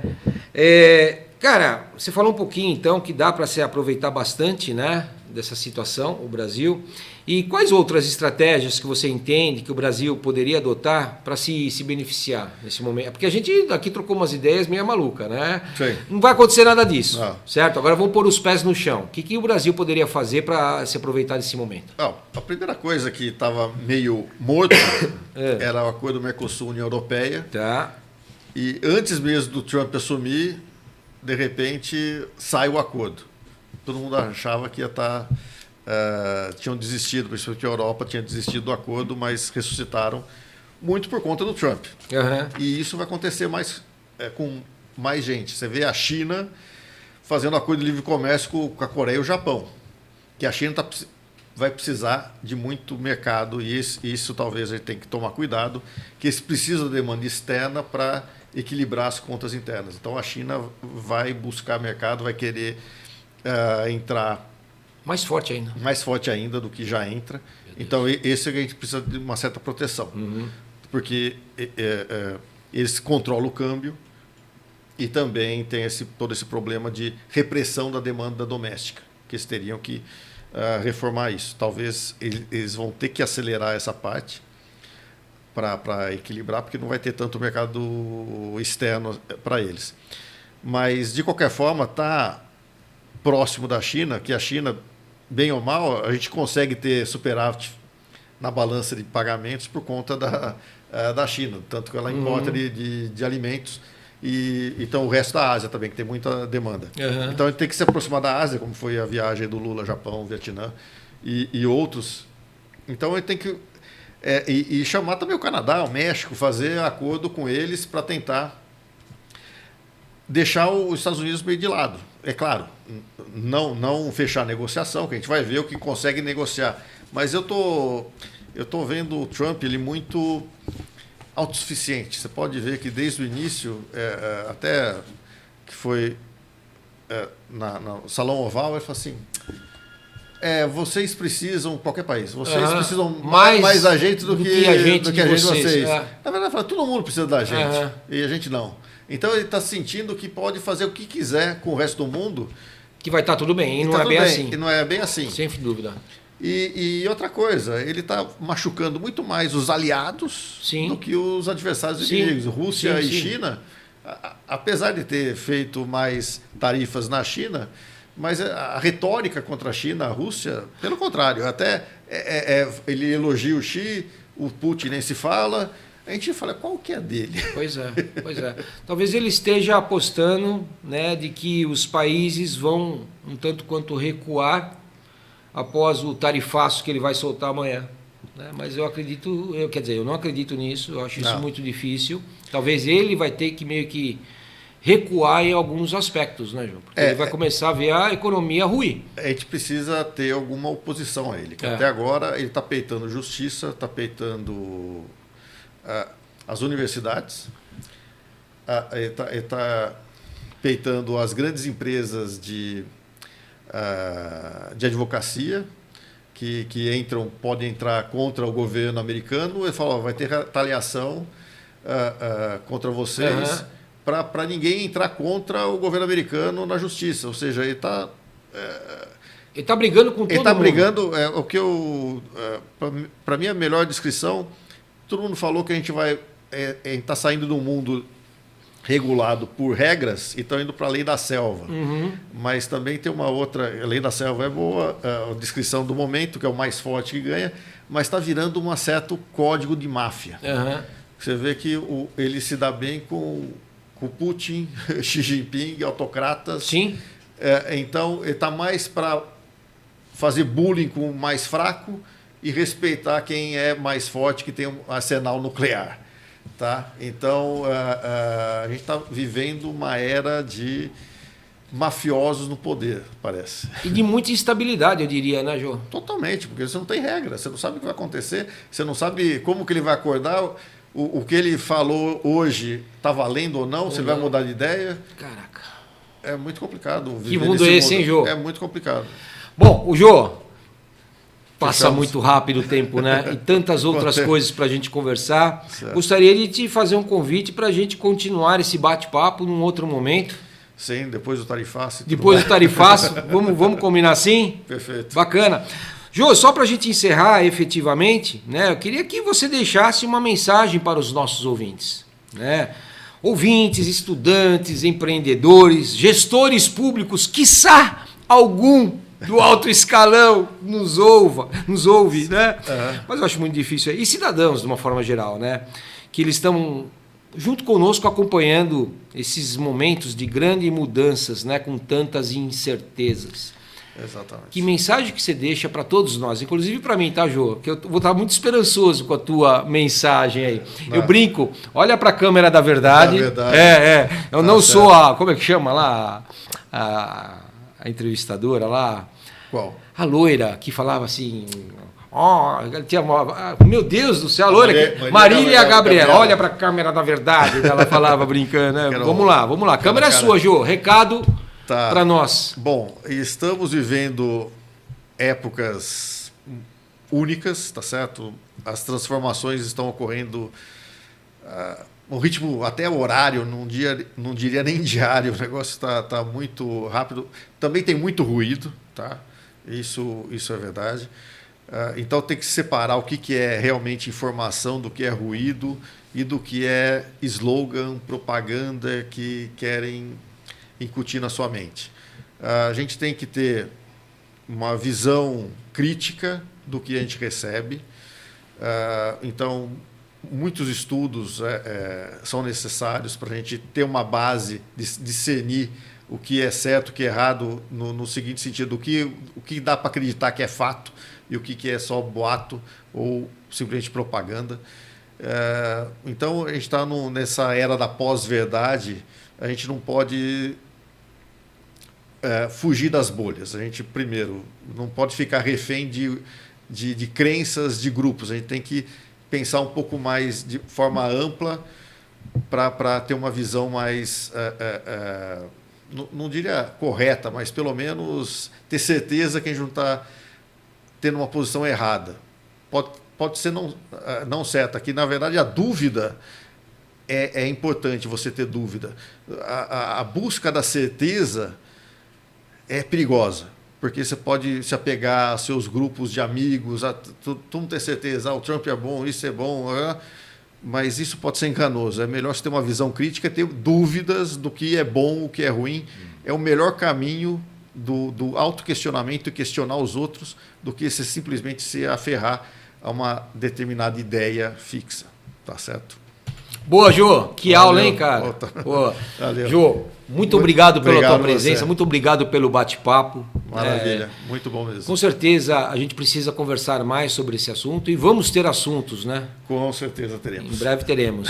Cara, você falou um pouquinho, então, que dá para se aproveitar bastante, né, dessa situação, o Brasil. E quais outras estratégias que você entende que o Brasil poderia adotar para se beneficiar nesse momento? Porque a gente aqui trocou umas ideias meio malucas, né? Sim. Não vai acontecer nada disso, Não. certo? Agora vamos pôr os pés no chão. O que o Brasil poderia fazer para se aproveitar desse momento? A primeira coisa que estava meio morto era o acordo Mercosul-União Europeia. Tá. E antes mesmo do Trump assumir, de repente, sai o acordo. Todo mundo achava que ia estar... tinham desistido, principalmente a Europa tinha desistido do acordo, mas ressuscitaram muito por conta do Trump. E isso vai acontecer mais, com mais gente. Você vê a China fazendo acordo de livre comércio com a Coreia e o Japão, que a China vai precisar de muito mercado, e isso talvez a gente tenha que tomar cuidado, que eles precisam da demanda externa para equilibrar as contas internas. Então a China vai buscar mercado, vai querer entrar mais forte ainda do que já entra. Então, esse a gente precisa de uma certa proteção. Porque eles controlam o câmbio e também tem todo esse problema de repressão da demanda doméstica, que eles teriam que reformar isso. Talvez eles vão ter que acelerar essa parte para equilibrar, porque não vai ter tanto mercado externo para eles. Mas, de qualquer forma, está próximo da China, que a China... bem ou mal, a gente consegue ter superávit na balança de pagamentos por conta da China, tanto que ela importa de alimentos, e então o resto da Ásia também, que tem muita demanda. Então a gente tem que se aproximar da Ásia, como foi a viagem do Lula, Japão, Vietnã e outros. Então a gente tem que e chamar também o Canadá, o México, fazer acordo com eles para tentar deixar os Estados Unidos meio de lado. é claro, não fechar a negociação, que a gente vai ver o que consegue negociar. Mas eu tô vendo o Trump ele muito autossuficiente. Você pode ver que desde o início, até que foi no Salão Oval, ele falou assim: vocês precisam, qualquer país, vocês precisam mais da gente do que a gente de vocês. Na verdade, fala, todo mundo precisa da gente e a gente não. Então ele está sentindo que pode fazer o que quiser com o resto do mundo. Que vai estar tudo bem, e não é bem assim. E não é bem assim. Sem dúvida. E outra coisa, ele está machucando muito mais os aliados do que os adversários inimigos. Rússia e China, apesar de ter feito mais tarifas na China, mas a retórica contra a China, a Rússia, pelo contrário, até ele elogia o Xi, o Putin nem se fala. A gente fala, qual que é a dele? Pois é. Talvez ele esteja apostando, né, de que os países vão um tanto quanto recuar após o tarifaço que ele vai soltar amanhã. Né? Mas eu não acredito nisso, eu acho isso muito difícil. Talvez ele vai ter que meio que recuar em alguns aspectos, né, João? Porque ele vai começar a ver a economia ruir. A gente precisa ter alguma oposição a ele. Até agora ele está peitando justiça, está peitando as universidades, ele está peitando as grandes empresas de advocacia que podem entrar contra o governo americano. Ele fala, vai ter retaliação contra vocês para ninguém entrar contra o governo americano na justiça. Ou seja, ele está brigando com todo mundo. Ele está brigando, o que para mim a melhor descrição, todo mundo falou que a gente está saindo de um mundo regulado por regras e estão indo para a lei da selva. Mas também tem uma outra, a lei da selva é boa, a descrição do momento, que é o mais forte que ganha, mas está virando um certo código de máfia. Você vê que ele se dá bem com Putin, Xi Jinping, autocratas. Sim. Então, ele está mais para fazer bullying com o mais fraco e respeitar quem é mais forte, que tem um arsenal nuclear. Tá? Então, a gente está vivendo uma era de mafiosos no poder, parece. E de muita instabilidade, eu diria, né, Jô? Totalmente, porque você não tem regra, você não sabe o que vai acontecer, você não sabe como que ele vai acordar, o que ele falou hoje está valendo ou não, se ele vai mudar de ideia. Caraca. É muito complicado. Que mundo é esse, hein, Jô? É muito complicado. Bom, o Jô... Passa muito rápido o tempo, né? E tantas outras coisas para a gente conversar. Certo. Gostaria de te fazer um convite para a gente continuar esse bate-papo num outro momento. Sim, depois do tarifaço. Depois do tarifaço. Vamos combinar assim? Perfeito. Bacana. Jô, só para a gente encerrar efetivamente, né? Eu queria que você deixasse uma mensagem para os nossos ouvintes, né? Ouvintes, estudantes, empreendedores, gestores públicos, quiçá algum do alto escalão nos ouve, né? Mas eu acho muito difícil. E cidadãos, de uma forma geral, né? Que eles estão junto conosco acompanhando esses momentos de grandes mudanças, né? Com tantas incertezas. Exatamente. Que mensagem que você deixa para todos nós, inclusive para mim, tá, Jô? Que eu vou estar muito esperançoso com a tua mensagem aí. Eu brinco, olha para a câmera da verdade. Eu não sou a... Como é que chama lá? A entrevistadora lá. Qual? A loira que falava assim... meu Deus do céu, a loira... Marília Gabriela, olha para a câmera da verdade. Ela falava brincando, né? Vamos lá. Câmera é sua, Jô. Recado para nós. Bom, estamos vivendo épocas únicas, tá certo? As transformações estão ocorrendo... um ritmo até horário, não diria nem diário, o negócio está muito rápido. Também tem muito ruído, tá? Isso é verdade. Então tem que separar o que é realmente informação do que é ruído e do que é slogan, propaganda que querem incutir na sua mente. A gente tem que ter uma visão crítica do que a gente recebe. Então, muitos estudos são necessários para a gente ter uma base de discernir o que é certo, o que é errado, no seguinte sentido, o que dá para acreditar que é fato e o que é só boato ou simplesmente propaganda. Então, a gente está nessa era da pós-verdade, a gente não pode fugir das bolhas. A gente, primeiro, não pode ficar refém de crenças de grupos. A gente tem que pensar um pouco mais de forma ampla para ter uma visão mais, não diria correta, mas pelo menos ter certeza que a gente não está tendo uma posição errada. Pode ser não certa, que na verdade a dúvida é importante, você ter dúvida. A busca da certeza é perigosa, porque você pode se apegar a seus grupos de amigos, todo mundo ter certeza, o Trump é bom, isso é bom, mas isso pode ser enganoso. É melhor você ter uma visão crítica, ter dúvidas do que é bom, o que é ruim. É o melhor caminho do autoquestionamento e questionar os outros do que você simplesmente se aferrar a uma determinada ideia fixa. Tá certo? Boa, Jô. Que Valeu. aula, hein, cara? Boa. Valeu. Jô, muito obrigado pela tua obrigado presença, você. muito obrigado pelo bate-papo. Maravilha, muito bom mesmo. Com certeza a gente precisa conversar mais sobre esse assunto e vamos ter assuntos, né? Com certeza teremos. Em breve teremos.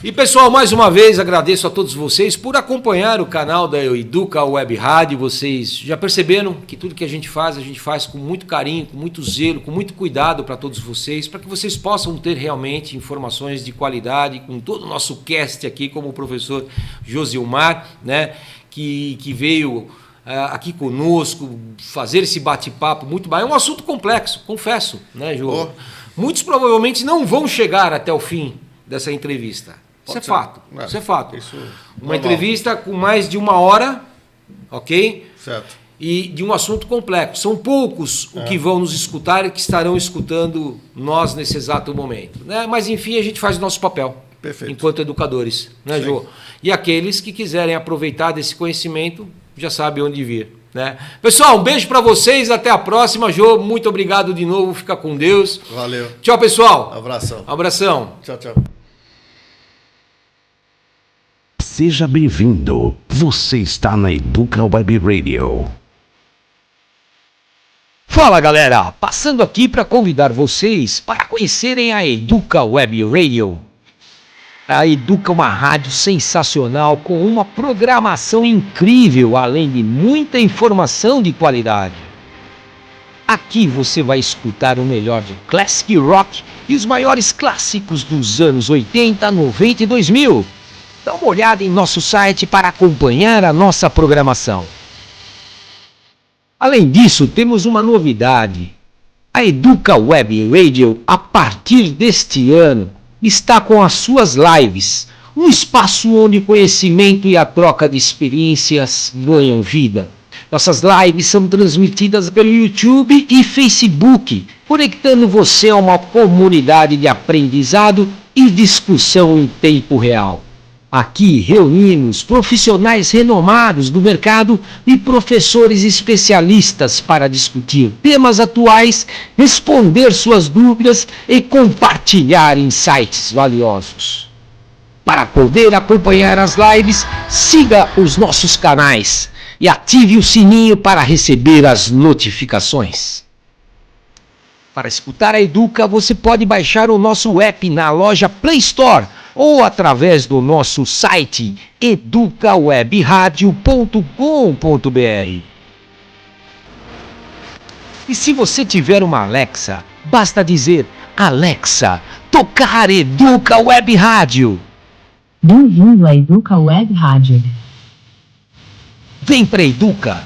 E pessoal, mais uma vez agradeço a todos vocês por acompanhar o canal da Educa Web Rádio. Vocês já perceberam que tudo que a gente faz com muito carinho, com muito zelo, com muito cuidado para todos vocês, para que vocês possam ter realmente informações de qualidade, com todo o nosso cast aqui, como o professor Josilmar, né, que veio aqui conosco fazer esse bate-papo muito bem. É um assunto complexo, confesso, né, Jô? Muitos provavelmente não vão chegar até o fim dessa entrevista. Isso é fato. Isso é fato. Uma entrevista com mais de 1 hora, ok? Certo. E de um assunto complexo. São poucos o que vão nos escutar e que estarão escutando nós nesse exato momento, né? Mas enfim, a gente faz o nosso papel. Perfeito. Enquanto educadores, né, Jô? E aqueles que quiserem aproveitar desse conhecimento já sabem onde vir, né? Pessoal, um beijo para vocês, até a próxima, Jô. Muito obrigado de novo, fica com Deus. Valeu. Tchau, pessoal. Abração. Abração. Tchau, tchau. Seja bem-vindo. Você está na Educa Web Radio. Fala galera, passando aqui para convidar vocês para conhecerem a Educa Web Radio. A Educa é uma rádio sensacional com uma programação incrível, além de muita informação de qualidade. Aqui você vai escutar o melhor de classic rock e os maiores clássicos dos anos 80, 90 e 2000. Dá uma olhada em nosso site para acompanhar a nossa programação. Além disso, temos uma novidade. A Educa Web Radio, a partir deste ano, está com as suas lives, um espaço onde o conhecimento e a troca de experiências ganham vida. Nossas lives são transmitidas pelo YouTube e Facebook, conectando você a uma comunidade de aprendizado e discussão em tempo real. Aqui reunimos profissionais renomados do mercado e professores especialistas para discutir temas atuais, responder suas dúvidas e compartilhar insights valiosos. Para poder acompanhar as lives, siga os nossos canais e ative o sininho para receber as notificações. Para escutar a Educa, você pode baixar o nosso app na loja Play Store ou através do nosso site educawebradio.com.br. E se você tiver uma Alexa, basta dizer: Alexa, tocar Educa Web Rádio. Bem-vindo à Educa Web Rádio. Vem pra Educa!